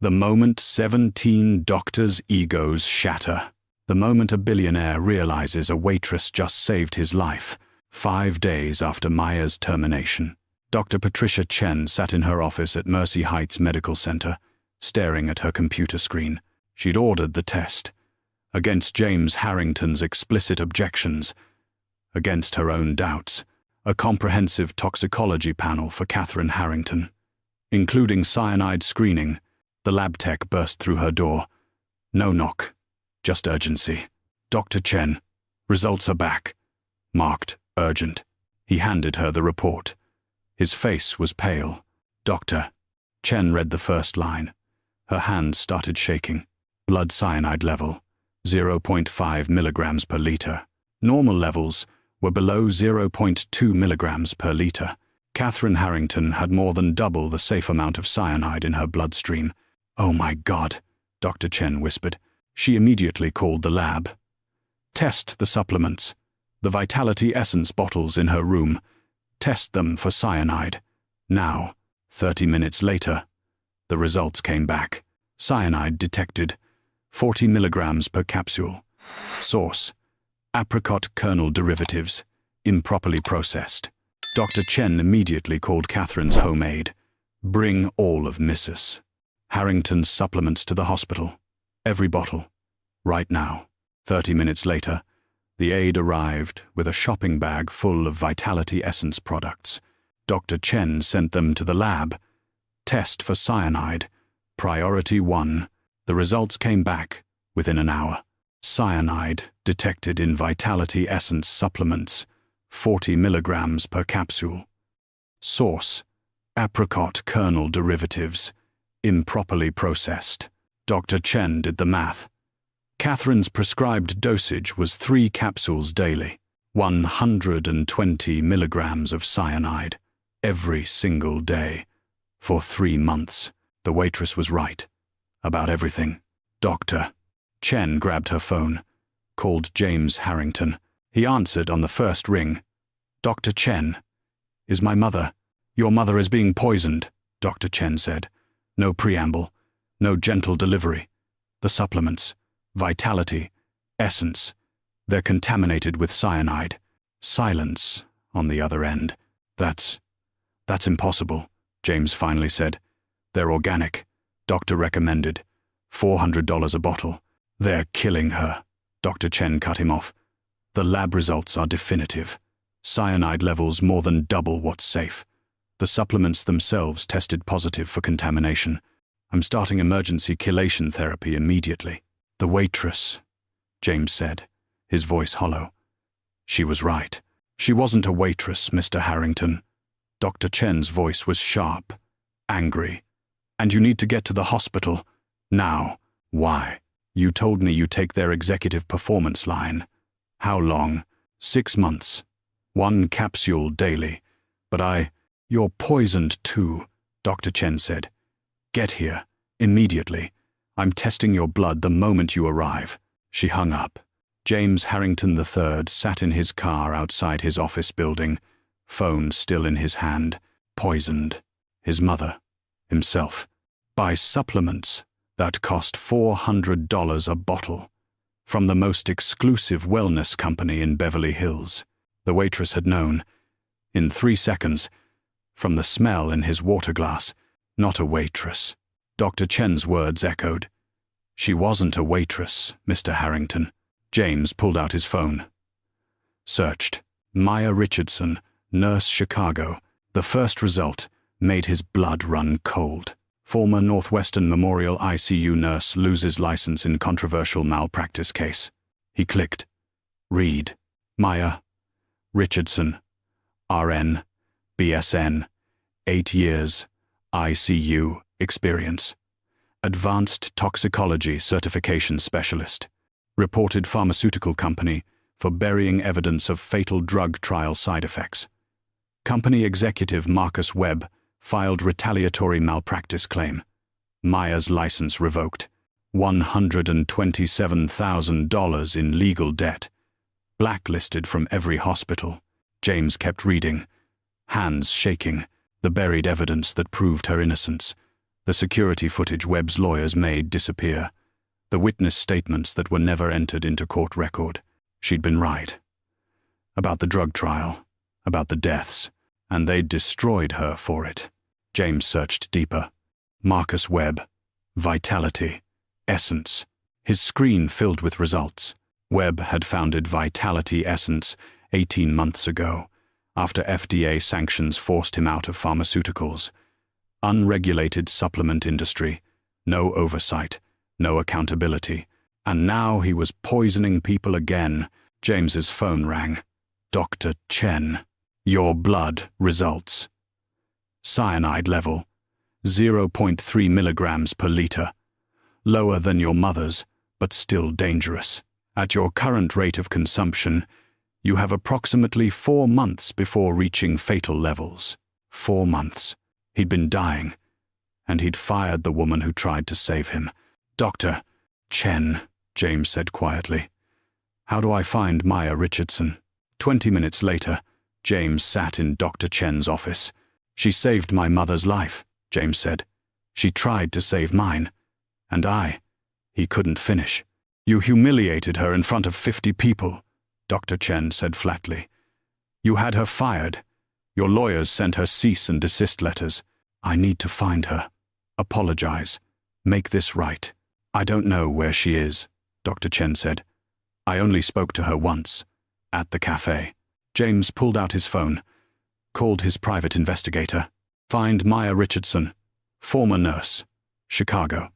The moment 17 doctors' egos shatter. The moment a billionaire realizes a waitress just saved his life, 5 days after Maya's termination. Dr. Patricia Chen sat in her office at Mercy Heights Medical Center, staring at her computer screen. She'd ordered the test. Against James Harrington's explicit objections. Against her own doubts. A comprehensive toxicology panel for Catherine Harrington, including cyanide screening. The lab tech burst through her door. No knock, just urgency. Dr. Chen, results are back. Marked urgent. He handed her the report. His face was pale. Doctor, Chen read the first line. Her hands started shaking. Blood cyanide level, 0.5 milligrams per liter. Normal levels were below 0.2 milligrams per liter. Catherine Harrington had more than double the safe amount of cyanide in her bloodstream. "Oh my God," Dr. Chen whispered. She immediately called the lab. "Test the supplements. The Vitality Essence bottles in her room. Test them for cyanide. Now." 30 minutes later, the results came back. Cyanide detected. 40 milligrams per capsule. Source: apricot kernel derivatives, improperly processed. Dr. Chen immediately called Catherine's home aide. "Bring all of Mrs. Harrington's supplements to the hospital. Every bottle. Right now." 30 minutes later, the aide arrived with a shopping bag full of Vitality Essence products. Dr. Chen sent them to the lab. Test for cyanide. Priority 1. The results came back within an hour. Cyanide detected in Vitality Essence supplements, 40 milligrams per capsule. Source: apricot kernel derivatives, improperly processed. Dr. Chen did the math. Catherine's prescribed dosage was 3 capsules daily, 120 milligrams of cyanide, every single day, for 3 months. The waitress was right about everything. Dr. Chen grabbed her phone, called James Harrington. He answered on the first ring. "Dr. Chen, is my mother? Your mother is being poisoned," Dr. Chen said. No preamble, no gentle delivery. The supplements, Vitality, Essence, they're contaminated with cyanide. Silence on the other end. That's impossible," James finally said. "They're organic. Doctor recommended. $400 a bottle. They're killing her." Dr. Chen cut him off. "The lab results are definitive. Cyanide levels more than double what's safe. The supplements themselves tested positive for contamination. I'm starting emergency chelation therapy immediately." "The waitress," James said, his voice hollow. "She was right. She wasn't a waitress, Mr. Harrington." Dr. Chen's voice was sharp, angry. "And you need to get to the hospital. Now." "Why?" "You told me you take their executive performance line." "How long?" 6 months. 1 capsule daily. But You're poisoned too," Dr. Chen said. "Get here, immediately. I'm testing your blood the moment you arrive." She hung up. James Harrington III sat in his car outside his office building, phone still in his hand. Poisoned. His mother. Himself. By supplements that cost $400 a bottle. From the most exclusive wellness company in Beverly Hills. The waitress had known. In 3 seconds. From the smell in his water glass. Not a waitress. Dr. Chen's words echoed. "She wasn't a waitress, Mr. Harrington." James pulled out his phone. Searched. Maya Richardson, Nurse Chicago. The first result made his blood run cold. Former Northwestern Memorial ICU nurse loses license in controversial malpractice case. He clicked. Read. Maya Richardson, RN, BSN, 8 years, ICU experience. Advanced Toxicology Certification Specialist. Reported pharmaceutical company for burying evidence of fatal drug trial side effects. Company executive Marcus Webb filed retaliatory malpractice claim. Maya's license revoked. $127,000 in legal debt. Blacklisted from every hospital. James kept reading, hands shaking, the buried evidence that proved her innocence. The security footage Webb's lawyers made disappear. The witness statements that were never entered into court record. She'd been right. About the drug trial, about the deaths, and they'd destroyed her for it. James searched deeper. Marcus Webb, Vitality, Essence. His screen filled with results. Webb had founded Vitality Essence 18 months ago, after FDA sanctions forced him out of pharmaceuticals. Unregulated supplement industry, no oversight, no accountability. And now he was poisoning people again. James's phone rang. Dr. Chen. Your blood results. Cyanide level, 0.3 milligrams per liter. Lower than your mother's, but still dangerous. At your current rate of consumption, you have approximately 4 months before reaching fatal levels. 4 months. He'd been dying, and he'd fired the woman who tried to save him. Dr. Chen, James said quietly. How do I find Maya Richardson? 20 minutes later, James sat in Dr. Chen's office. She saved my mother's life, James said. She tried to save mine. And he couldn't finish. You humiliated her in front of 50 people, Dr. Chen said flatly. You had her fired. Your lawyers sent her cease and desist letters. I need to find her. Apologize. Make this right. I don't know where she is, Dr. Chen said. I only spoke to her once, at the cafe. James pulled out his phone, called his private investigator. Find Maya Richardson, former nurse, Chicago.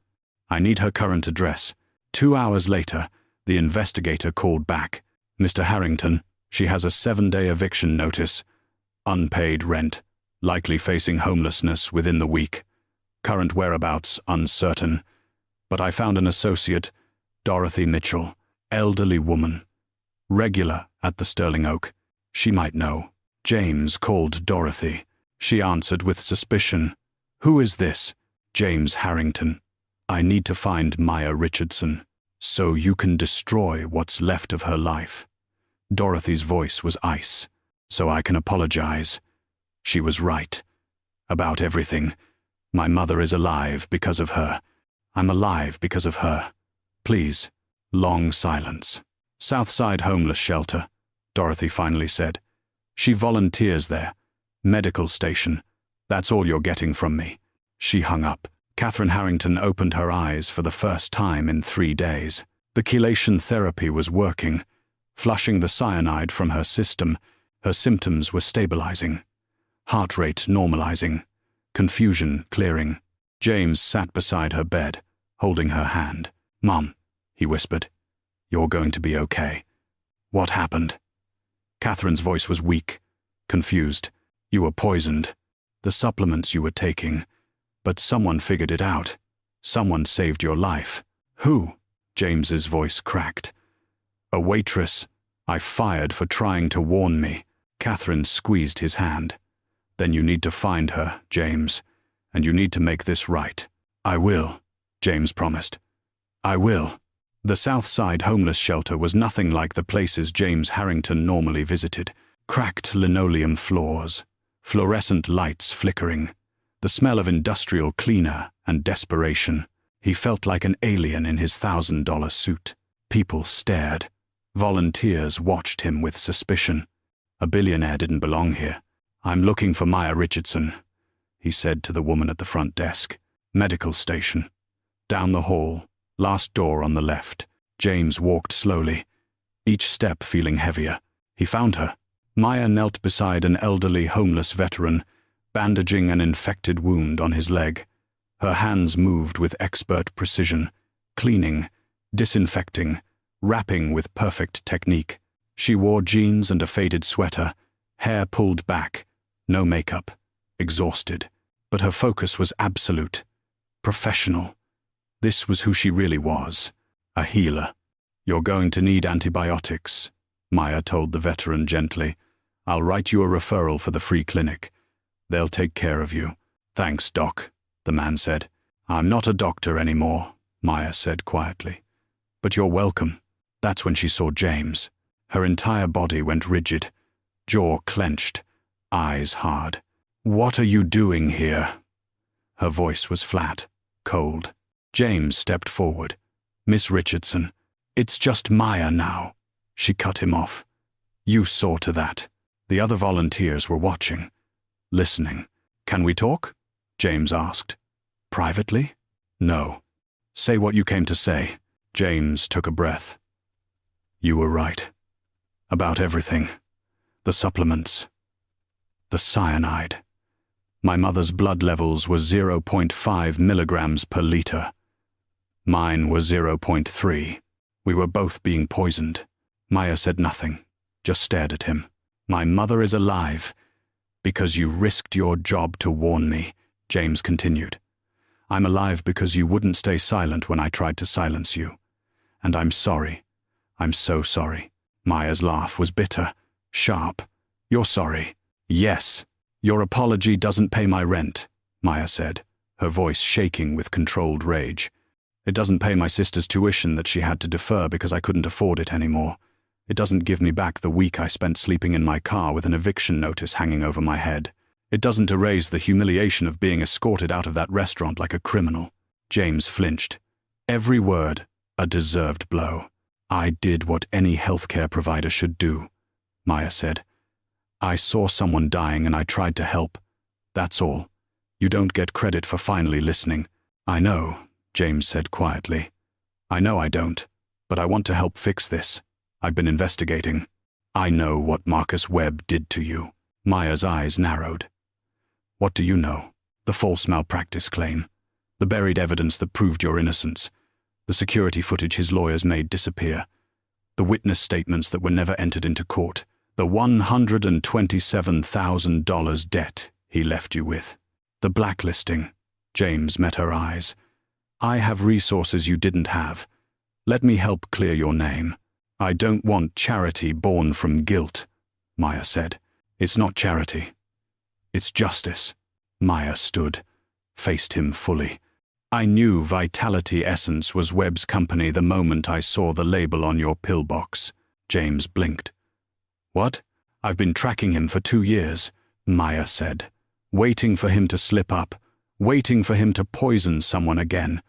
I need her current address. 2 hours later, the investigator called back. Mr. Harrington, she has a 7-day eviction notice. Unpaid rent, likely facing homelessness within the week. Current whereabouts uncertain. But I found an associate, Dorothy Mitchell, elderly woman. Regular at the Sterling Oak. She might know. James called Dorothy. She answered with suspicion. Who is this? James Harrington. I need to find Maya Richardson, so you can destroy what's left of her life. Dorothy's voice was ice, so I can apologize. She was right. About everything. My mother is alive because of her. I'm alive because of her. Please. Long silence. Southside Homeless Shelter, Dorothy finally said. She volunteers there. Medical station. That's all you're getting from me. She hung up. Catherine Harrington opened her eyes for the first time in 3 days. The chelation therapy was working, flushing the cyanide from her system. Her symptoms were stabilizing. Heart rate normalizing. Confusion clearing. James sat beside her bed, holding her hand. Mom, he whispered. You're going to be okay. What happened? Catherine's voice was weak, confused. You were poisoned. The supplements you were taking. But someone figured it out. Someone saved your life. Who? James's voice cracked. A waitress I fired for trying to warn me. Catherine squeezed his hand. Then you need to find her, James, and you need to make this right. I will, James promised. I will. The Southside Homeless Shelter was nothing like the places James Harrington normally visited. Cracked linoleum floors, fluorescent lights flickering, the smell of industrial cleaner and desperation. He felt like an alien in his $1,000 suit. People stared. Volunteers watched him with suspicion. A billionaire didn't belong here. I'm looking for Maya Richardson, he said to the woman at the front desk. Medical station. Down the hall, last door on the left. James walked slowly, each step feeling heavier. He found her. Maya knelt beside an elderly homeless veteran, bandaging an infected wound on his leg. Her hands moved with expert precision, cleaning, disinfecting, wrapping with perfect technique. She wore jeans and a faded sweater, hair pulled back, no makeup, exhausted. But her focus was absolute, professional. This was who she really was, a healer. You're going to need antibiotics, Maya told the veteran gently. I'll write you a referral for the free clinic. They'll take care of you. Thanks, Doc, the man said. I'm not a doctor anymore, Maya said quietly. But you're welcome. That's when she saw James. Her entire body went rigid, jaw clenched, eyes hard. What are you doing here? Her voice was flat, cold. James stepped forward. Miss Richardson, it's just Maya now. She cut him off. You saw to that. The other volunteers were watching, listening. Can we talk? James asked. Privately? No. Say what you came to say. James took a breath. You were right. About everything. The supplements. The cyanide. My mother's blood levels were 0.5 milligrams per liter. Mine were 0.3. We were both being poisoned. Maya said nothing, just stared at him. My mother is alive because you risked your job to warn me. James continued. I'm alive because you wouldn't stay silent when I tried to silence you. And I'm sorry. I'm so sorry. Maya's laugh was bitter, sharp. You're sorry. Yes. Your apology doesn't pay my rent, Maya said, her voice shaking with controlled rage. It doesn't pay my sister's tuition that she had to defer because I couldn't afford it anymore. It doesn't give me back the week I spent sleeping in my car with an eviction notice hanging over my head. It doesn't erase the humiliation of being escorted out of that restaurant like a criminal. James flinched. Every word, a deserved blow. I did what any healthcare provider should do, Maya said. I saw someone dying and I tried to help. That's all. You don't get credit for finally listening. I know, James said quietly. I know I don't, but I want to help fix this. I've been investigating. I know what Marcus Webb did to you. Maya's eyes narrowed. What do you know? The false malpractice claim. The buried evidence that proved your innocence. The security footage his lawyers made disappear. The witness statements that were never entered into court. The $127,000 debt he left you with. The blacklisting. James met her eyes. I have resources you didn't have. Let me help clear your name. I don't want charity born from guilt, Maya said. It's not charity. It's justice. Maya stood, faced him fully. I knew Vitality Essence was Webb's company the moment I saw the label on your pillbox. James blinked. What? I've been tracking him for 2 years, Maya said. Waiting for him to slip up. Waiting for him to poison someone again.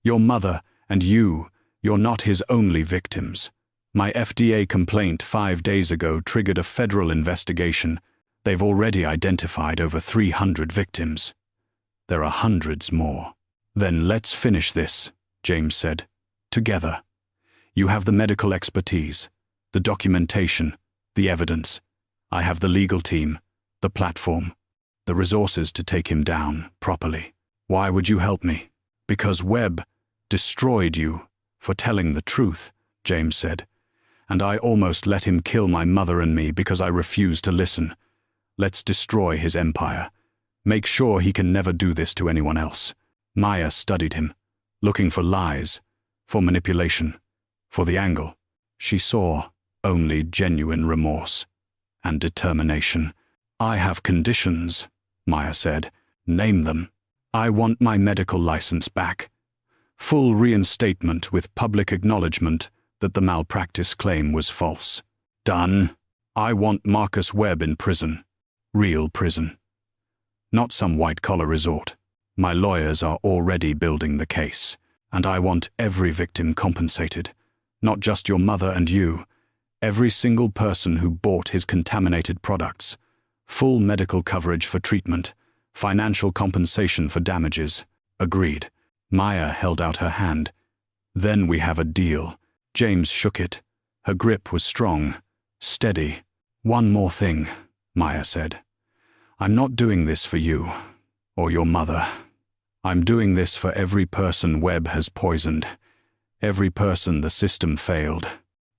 Your mother and you're not his only victims. My FDA complaint 5 days ago triggered a federal investigation. They've already identified over 300 victims. There are hundreds more. Then let's finish this, James said. Together. You have the medical expertise, the documentation, the evidence. I have the legal team, the platform, the resources to take him down properly. Why would you help me? Because Webb destroyed you for telling the truth, James said. And I almost let him kill my mother and me because I refused to listen. Let's destroy his empire. Make sure he can never do this to anyone else. Maya studied him, looking for lies, for manipulation, for the angle. She saw only genuine remorse and determination. I have conditions, Maya said. Name them. I want my medical license back. Full reinstatement with public acknowledgement that the malpractice claim was false. Done. I want Marcus Webb in prison. Real prison. Not some white-collar resort. My lawyers are already building the case, and I want every victim compensated. Not just your mother and you. Every single person who bought his contaminated products. Full medical coverage for treatment. Financial compensation for damages. Agreed. Maya held out her hand. Then we have a deal. James shook it. Her grip was strong, steady. One more thing, Maya said. I'm not doing this for you, or your mother. I'm doing this for every person Webb has poisoned. Every person the system failed.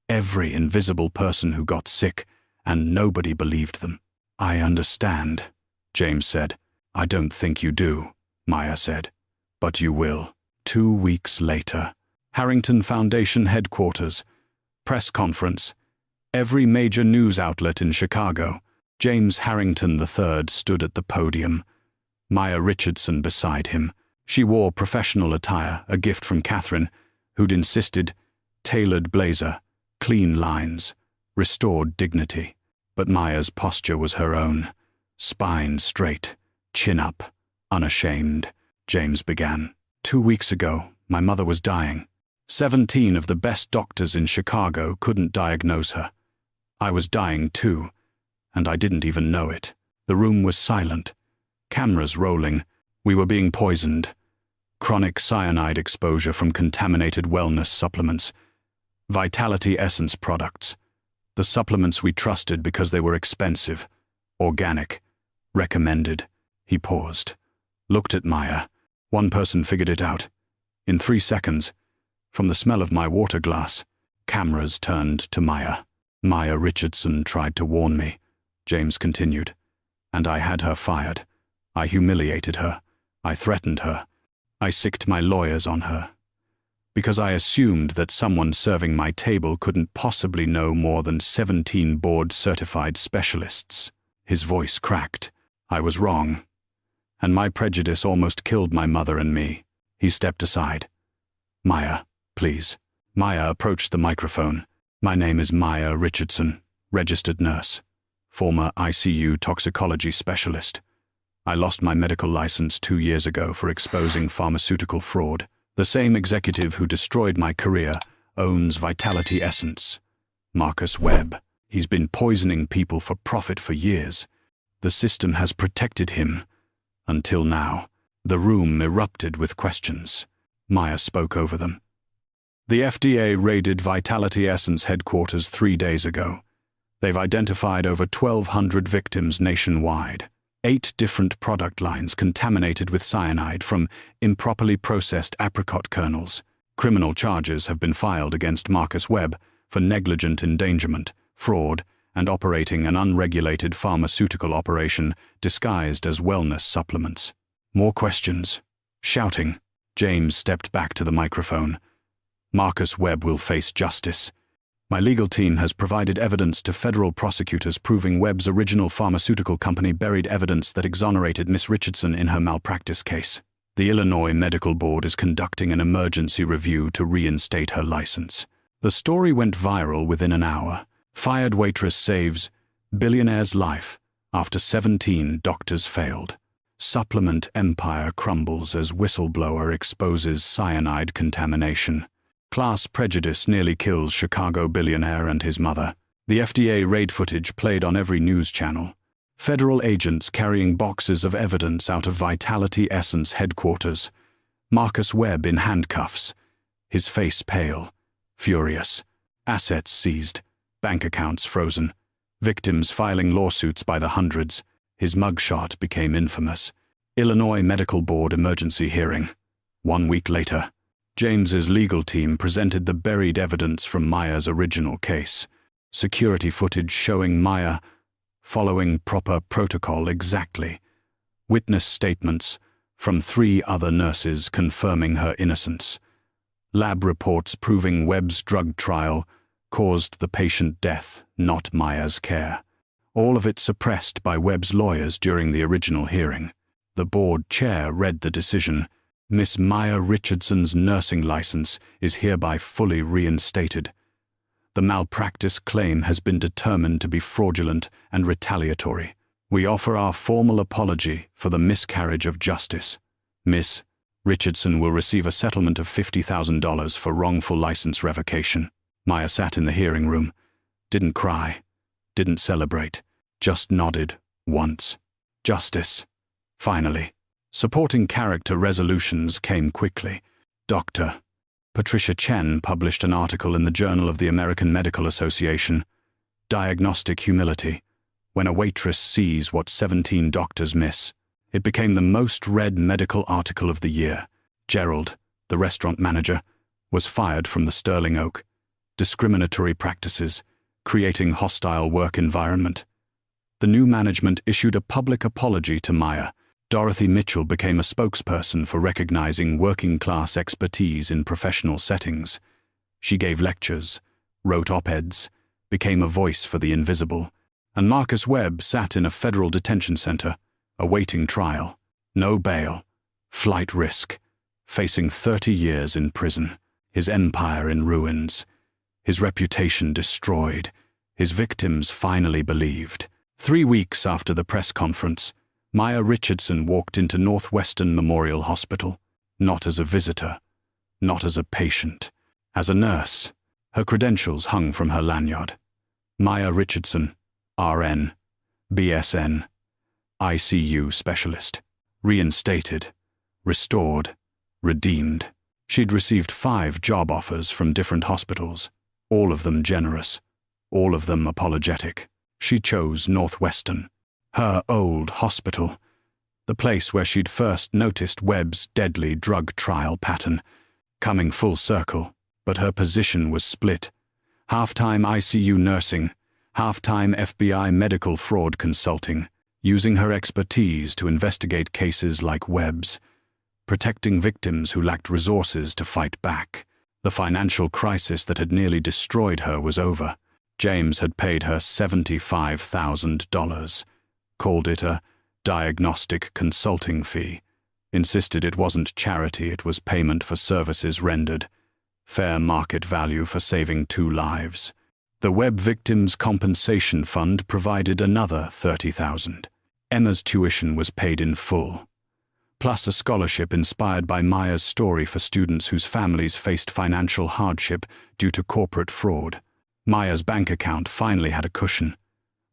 Every invisible person who got sick, and nobody believed them. I understand, James said. I don't think you do, Maya said. But you will. 2 weeks later. Harrington Foundation headquarters. Press conference. Every major news outlet in Chicago. James Harrington III stood at the podium. Maya Richardson beside him. She wore professional attire, a gift from Catherine, who'd insisted. Tailored blazer, clean lines, restored dignity. But Maya's posture was her own. Spine straight, chin up, unashamed. James began. 2 weeks ago, my mother was dying. 17 of the best doctors in Chicago couldn't diagnose her. I was dying too, and I didn't even know it. The room was silent. Cameras rolling. We were being poisoned. Chronic cyanide exposure from contaminated wellness supplements. Vitality Essence products. The supplements we trusted because they were expensive. Organic. Recommended. He paused. Looked at Maya. One person figured it out. In 3 seconds. From the smell of my water glass. Cameras turned to Maya. Maya Richardson tried to warn me, James continued. And I had her fired. I humiliated her. I threatened her. I sicked my lawyers on her. Because I assumed that someone serving my table couldn't possibly know more than 17 board-certified specialists. His voice cracked. I was wrong. And my prejudice almost killed my mother and me. He stepped aside. Maya, please. Maya approached the microphone. My name is Maya Richardson, registered nurse, former ICU toxicology specialist. I lost my medical license 2 years ago for exposing pharmaceutical fraud. The same executive who destroyed my career owns Vitality Essence. Marcus Webb. He's been poisoning people for profit for years. The system has protected him. Until now. The room erupted with questions. Maya spoke over them. The FDA raided Vitality Essence headquarters 3 days ago. They've identified over 1,200 victims nationwide. 8 different product lines contaminated with cyanide from improperly processed apricot kernels. Criminal charges have been filed against Marcus Webb for negligent endangerment, fraud, and operating an unregulated pharmaceutical operation disguised as wellness supplements. More questions. Shouting. James stepped back to the microphone. Marcus Webb will face justice. My legal team has provided evidence to federal prosecutors proving Webb's original pharmaceutical company buried evidence that exonerated Miss Richardson in her malpractice case. The Illinois Medical Board is conducting an emergency review to reinstate her license. The story went viral within an hour. Fired waitress saves billionaire's life after 17 doctors failed. Supplement empire crumbles as whistleblower exposes cyanide contamination. Class prejudice nearly kills Chicago billionaire and his mother. The FDA raid footage played on every news channel. Federal agents carrying boxes of evidence out of Vitality Essence headquarters. Marcus Webb in handcuffs. His face pale. Furious. Assets seized. Bank accounts frozen. Victims filing lawsuits by the hundreds. His mugshot became infamous. Illinois Medical Board emergency hearing. 1 week later. James's legal team presented the buried evidence from Maya's original case. Security footage showing Maya following proper protocol exactly. Witness statements from 3 other nurses confirming her innocence. Lab reports proving Webb's drug trial caused the patient death, not Maya's care. All of it suppressed by Webb's lawyers during the original hearing. The board chair read the decision. Miss Maya Richardson's nursing license is hereby fully reinstated. The malpractice claim has been determined to be fraudulent and retaliatory. We offer our formal apology for the miscarriage of justice. Miss Richardson will receive a settlement of $50,000 for wrongful license revocation. Maya sat in the hearing room, didn't cry, didn't celebrate, just nodded once. Justice. Finally. Supporting character resolutions came quickly. Dr. Patricia Chen published an article in the Journal of the American Medical Association, Diagnostic Humility, when a waitress sees what 17 doctors miss. It became the most read medical article of the year. Gerald, the restaurant manager, was fired from the Sterling Oak. Discriminatory practices, creating hostile work environment. The new management issued a public apology to Maya. Dorothy Mitchell became a spokesperson for recognizing working-class expertise in professional settings. She gave lectures, wrote op-eds, became a voice for the invisible. And Marcus Webb sat in a federal detention center, awaiting trial. No bail, flight risk, facing 30 years in prison. His empire in ruins, his reputation destroyed, his victims finally believed. 3 weeks after the press conference, Maya Richardson walked into Northwestern Memorial Hospital, not as a visitor, not as a patient, as a nurse. Her credentials hung from her lanyard. Maya Richardson, RN, BSN, ICU specialist, reinstated, restored, redeemed. She'd received 5 job offers from different hospitals, all of them generous, all of them apologetic. She chose Northwestern. Her old hospital, the place where she'd first noticed Webb's deadly drug trial pattern, coming full circle, but her position was split. Half-time ICU nursing, half-time FBI medical fraud consulting, using her expertise to investigate cases like Webb's. protecting victims who lacked resources to fight back. The financial crisis that had nearly destroyed her was over. James had paid her $75,000, called it a diagnostic consulting fee, insisted it wasn't charity, it was payment for services rendered, fair market value for saving 2 lives. The Webb Victims Compensation Fund provided another $30,000. Emma's tuition was paid in full, plus a scholarship inspired by Maya's story for students whose families faced financial hardship due to corporate fraud. Maya's bank account finally had a cushion.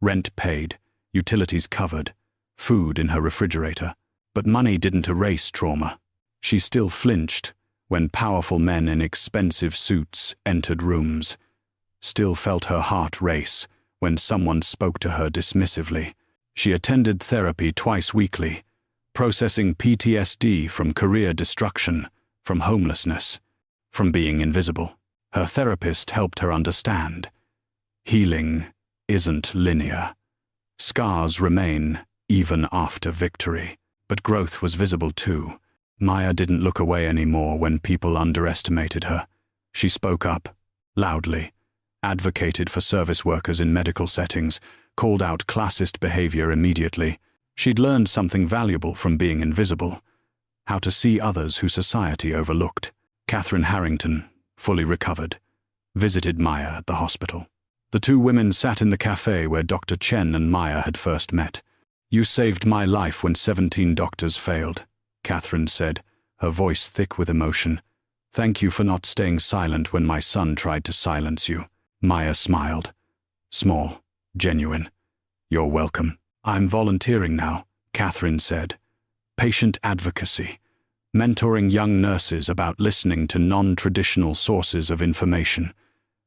Rent paid, utilities covered, food in her refrigerator. But money didn't erase trauma. She still flinched when powerful men in expensive suits entered rooms, still felt her heart race when someone spoke to her dismissively. She attended therapy twice weekly, processing PTSD from career destruction, from homelessness, from being invisible. Her therapist helped her understand. Healing isn't linear. Scars remain even after victory. But growth was visible too. Maya didn't look away anymore when people underestimated her. She spoke up, loudly, advocated for service workers in medical settings, called out classist behavior immediately. She'd learned something valuable from being invisible, how to see others who society overlooked. Catherine Harrington, fully recovered, visited Maya at the hospital. The 2 women sat in the cafe where Dr. Chen and Maya had first met. "You saved my life when 17 doctors failed," Catherine said, her voice thick with emotion. "Thank you for not staying silent when my son tried to silence you." Maya smiled. Small, genuine. "You're welcome." "I'm volunteering now," Catherine said. "Patient advocacy. Mentoring young nurses about listening to non-traditional sources of information.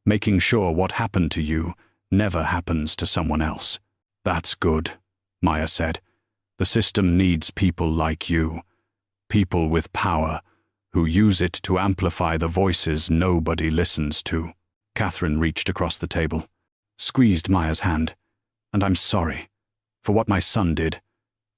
Making sure what happened to you never happens to someone else." "That's good," Maya said. "The system needs people like you. People with power, who use it to amplify the voices nobody listens to." Catherine reached across the table, squeezed Maya's hand. "And I'm sorry. For what my son did.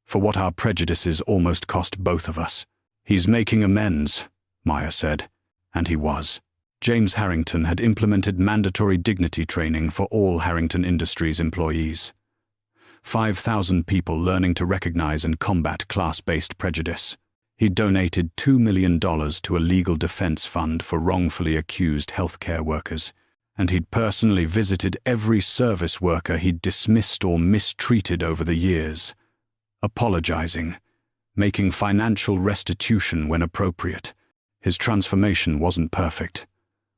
For what our prejudices almost cost both of us." "He's making amends," Maya said. And he was. James Harrington had implemented mandatory dignity training for all Harrington Industries employees. 5,000 people learning to recognize and combat class-based prejudice. He'd donated $2 million to a legal defense fund for wrongfully accused healthcare workers, and he'd personally visited every service worker he'd dismissed or mistreated over the years, apologizing, making financial restitution when appropriate. His transformation wasn't perfect.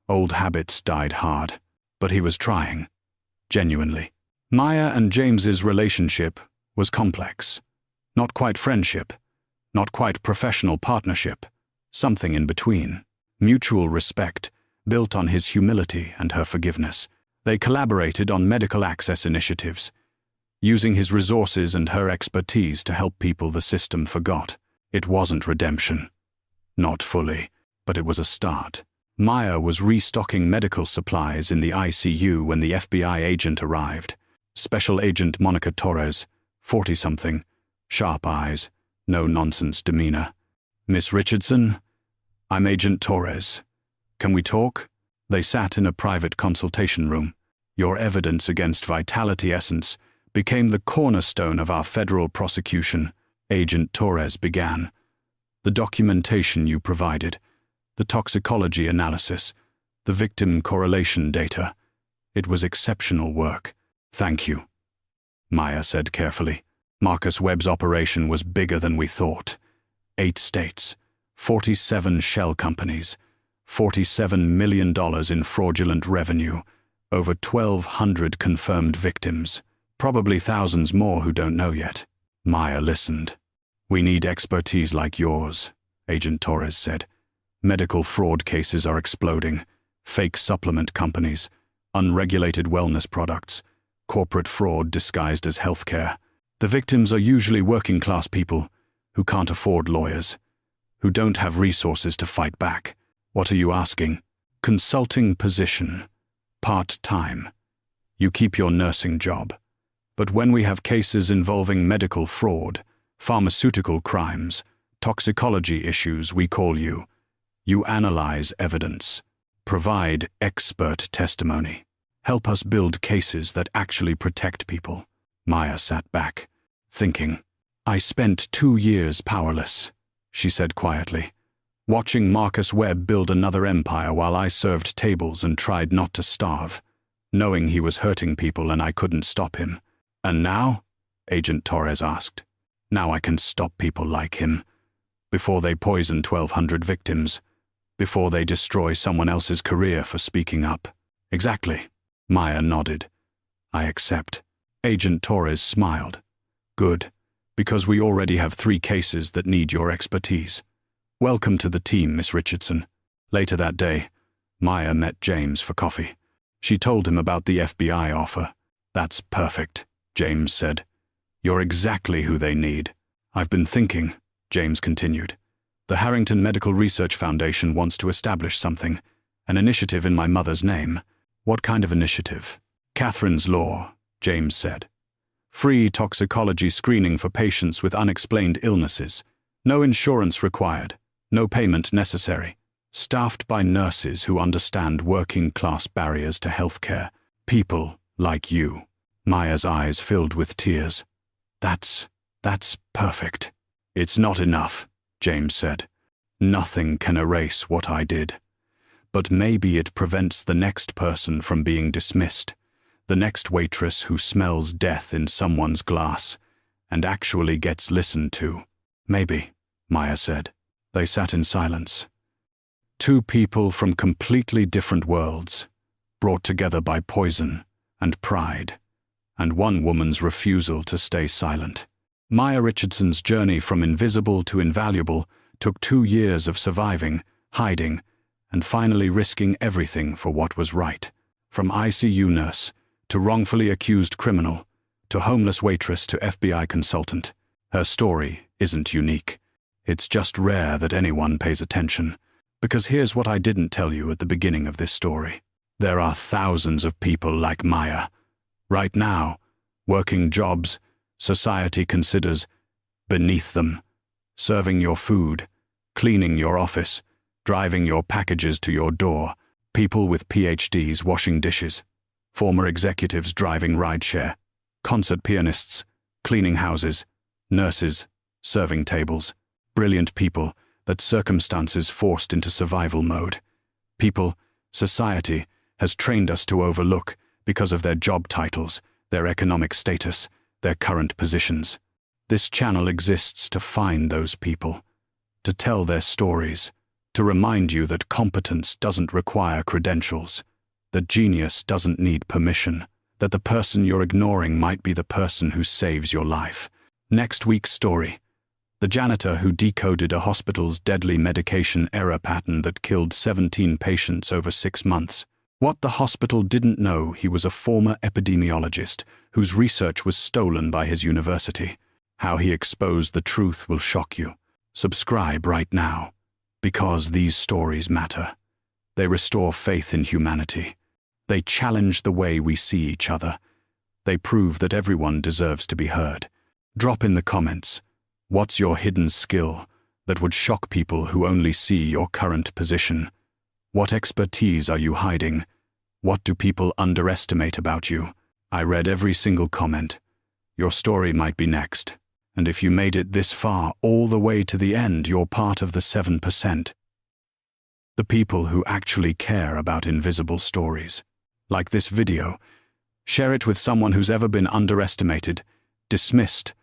Old habits died hard, but he was trying, genuinely. Maya and James's relationship was complex. Not quite friendship, not quite professional partnership, something in between. Mutual respect, built on his humility and her forgiveness. They collaborated on medical access initiatives, using his resources and her expertise to help people the system forgot. It wasn't redemption. Not fully, but it was a start. Maya was restocking medical supplies in the ICU when the FBI agent arrived. Special Agent Monica Torres, 40-something, sharp eyes, no-nonsense demeanor. "Miss Richardson? I'm Agent Torres. Can we talk?" They sat in a private consultation room. "Your evidence against Vitality Essence became the cornerstone of our federal prosecution," Agent Torres began. "The documentation you provided, the toxicology analysis, the victim correlation data. It was exceptional work. Thank you," Maya said carefully. "Marcus Webb's operation was bigger than we thought. 8 states, 47 shell companies, $47 million in fraudulent revenue, over 1,200 confirmed victims, probably thousands more who don't know yet." Maya listened. "We need expertise like yours," Agent Torres said. "Medical fraud cases are exploding. Fake supplement companies, unregulated wellness products, corporate fraud disguised as healthcare. The victims are usually working-class people who can't afford lawyers, who don't have resources to fight back. What are you asking?" "Consulting position. Part-time. You keep your nursing job. But when we have cases involving medical fraud, pharmaceutical crimes, Toxicology issues, we call you. You analyze evidence. Provide expert testimony. Help us build cases that actually protect people. Maya sat back, thinking. I spent 2 years powerless, she said quietly, watching Marcus Webb build another empire while I served tables and tried not to starve, knowing he was hurting people and I couldn't stop him. And now? Agent Torres asked. Now I can stop people like him. Before they poison 1,200 victims. Before they destroy someone else's career for speaking up. Exactly. Maya nodded. I accept. Agent Torres smiled. Good, because we already have 3 cases that need your expertise. Welcome to the team, Miss Richardson. Later that day, Maya met James for coffee. She told him about the FBI offer. That's perfect, James said. You're exactly who they need. I've been thinking, James continued. The Harrington Medical Research Foundation wants to establish something, an initiative in my mother's name. What kind of initiative? Catherine's Law, James said. Free toxicology screening for patients with unexplained illnesses. No insurance required. No payment necessary. Staffed by nurses who understand working-class barriers to healthcare. People like you. Maya's eyes filled with tears. That's perfect. It's not enough, James said. Nothing can erase what I did. But maybe it prevents the next person from being dismissed. The next waitress who smells death in someone's glass and actually gets listened to. Maybe, Maya said. They sat in silence. 2 people from completely different worlds, brought together by poison and pride, and one woman's refusal to stay silent. Maya Richardson's journey from invisible to invaluable took 2 years of surviving, hiding, and finally risking everything for what was right. From ICU nurse, to wrongfully accused criminal, to homeless waitress to FBI consultant. Her story isn't unique. It's just rare that anyone pays attention. Because here's what I didn't tell you at the beginning of this story. There are thousands of people like Maya. Right now, working jobs society considers beneath them. Serving your food, cleaning your office, driving your packages to your door. People with PhDs washing dishes. Former executives driving rideshare. Concert pianists, cleaning houses. Nurses, serving tables. Brilliant people that circumstances forced into survival mode. People society has trained us to overlook because of their job titles, their economic status, their current positions. This channel exists to find those people, to tell their stories, to remind you that competence doesn't require credentials, that genius doesn't need permission, that the person you're ignoring might be the person who saves your life. Next week's story. The janitor who decoded a hospital's deadly medication error pattern that killed 17 patients over 6 months. What the hospital didn't know, he was a former epidemiologist whose research was stolen by his university. How he exposed the truth will shock you. Subscribe right now, because these stories matter. They restore faith in humanity. They challenge the way we see each other. They prove that everyone deserves to be heard. Drop in the comments. What's your hidden skill that would shock people who only see your current position? What expertise are you hiding? What do people underestimate about you? I read every single comment. Your story might be next. And if you made it this far, all the way to the end, you're part of the 7%. The people who actually care about invisible stories. Like this video. Share it with someone who's ever been underestimated, dismissed,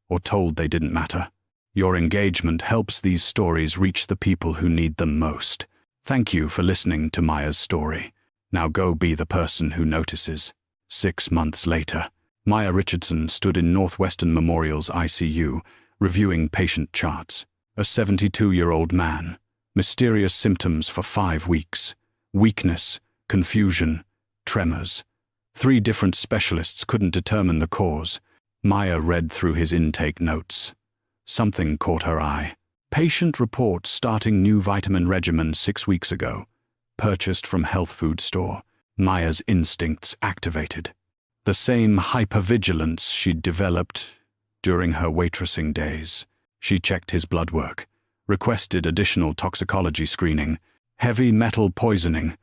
or told they didn't matter. Your engagement helps these stories reach the people who need them most. Thank you for listening to Maya's story. Now go be the person who notices. 6 months later, Maya Richardson stood in Northwestern Memorial's ICU, reviewing patient charts. A 72-year-old man. Mysterious symptoms for 5 weeks. Weakness, confusion, tremors. 3 different specialists couldn't determine the cause. Maya read through his intake notes. Something caught her eye. Patient report starting new vitamin regimen 6 weeks ago. Purchased from health food store. Maya's instincts activated. The same hypervigilance she'd developed during her waitressing days. She checked his blood work. requested additional toxicology screening, heavy metal poisoning,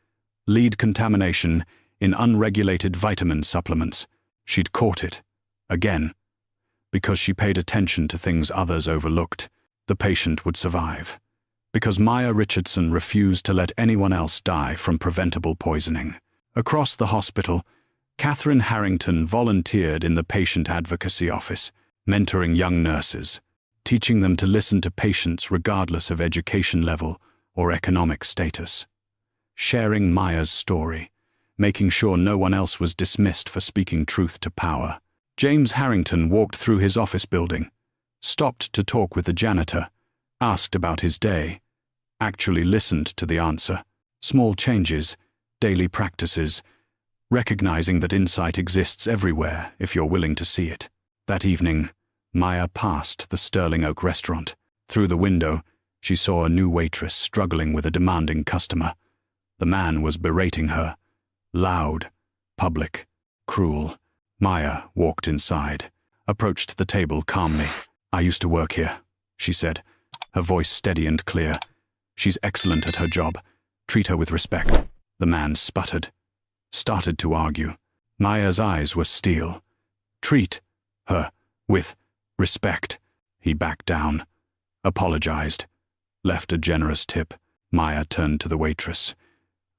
lead contamination in unregulated vitamin supplements. She'd caught it. Again. Because she paid attention to things others overlooked, the patient would survive. Because Maya Richardson refused to let anyone else die from preventable poisoning. Across the hospital, Catherine Harrington volunteered in the patient advocacy office, mentoring young nurses, teaching them to listen to patients regardless of education level or economic status. Sharing Maya's story, making sure no one else was dismissed for speaking truth to power. James Harrington walked through his office building, stopped to talk with the janitor, asked about his day, actually listened to the answer. Small changes, daily practices, recognizing that insight exists everywhere if you're willing to see it. That evening, Maya passed the Sterling Oak restaurant. Through the window, she saw a new waitress struggling with a demanding customer. The man was berating her. Loud, public, cruel. Maya walked inside, approached the table calmly. "I used to work here," she said, her voice steady and clear. "She's excellent at her job. Treat her with respect." The man sputtered, started to argue. Maya's eyes were steel. "Treat her with respect." He backed down, apologized, left a generous tip. Maya turned to the waitress.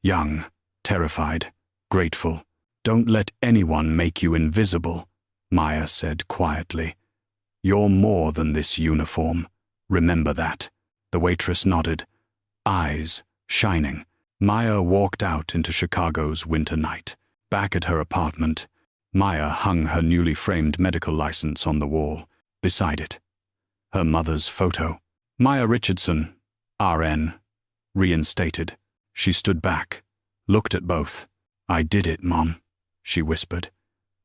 Young, terrified, grateful. "Don't let anyone make you invisible," Maya said quietly. "You're more than this uniform. Remember that." The waitress nodded, eyes shining. Maya walked out into Chicago's winter night. Back at her apartment, Maya hung her newly framed medical license on the wall. Beside it, her mother's photo. Maya Richardson, RN, reinstated. She stood back, looked at both. "I did it, Mom," she whispered.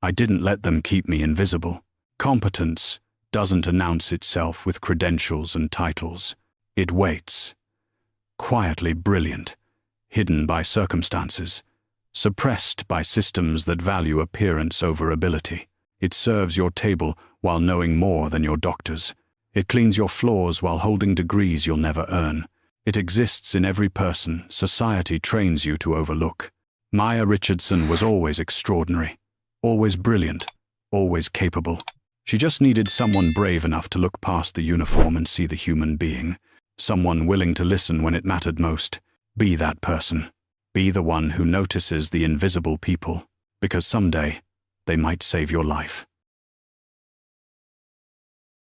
"I didn't let them keep me invisible." Competence doesn't announce itself with credentials and titles. It waits. Quietly brilliant, hidden by circumstances, suppressed by systems that value appearance over ability. It serves your table while knowing more than your doctors. It cleans your floors while holding degrees you'll never earn. It exists in every person society trains you to overlook. Maya Richardson was always extraordinary, always brilliant, always capable. She just needed someone brave enough to look past the uniform and see the human being. Someone willing to listen when it mattered most. Be that person. Be the one who notices the invisible people, because someday they might save your life.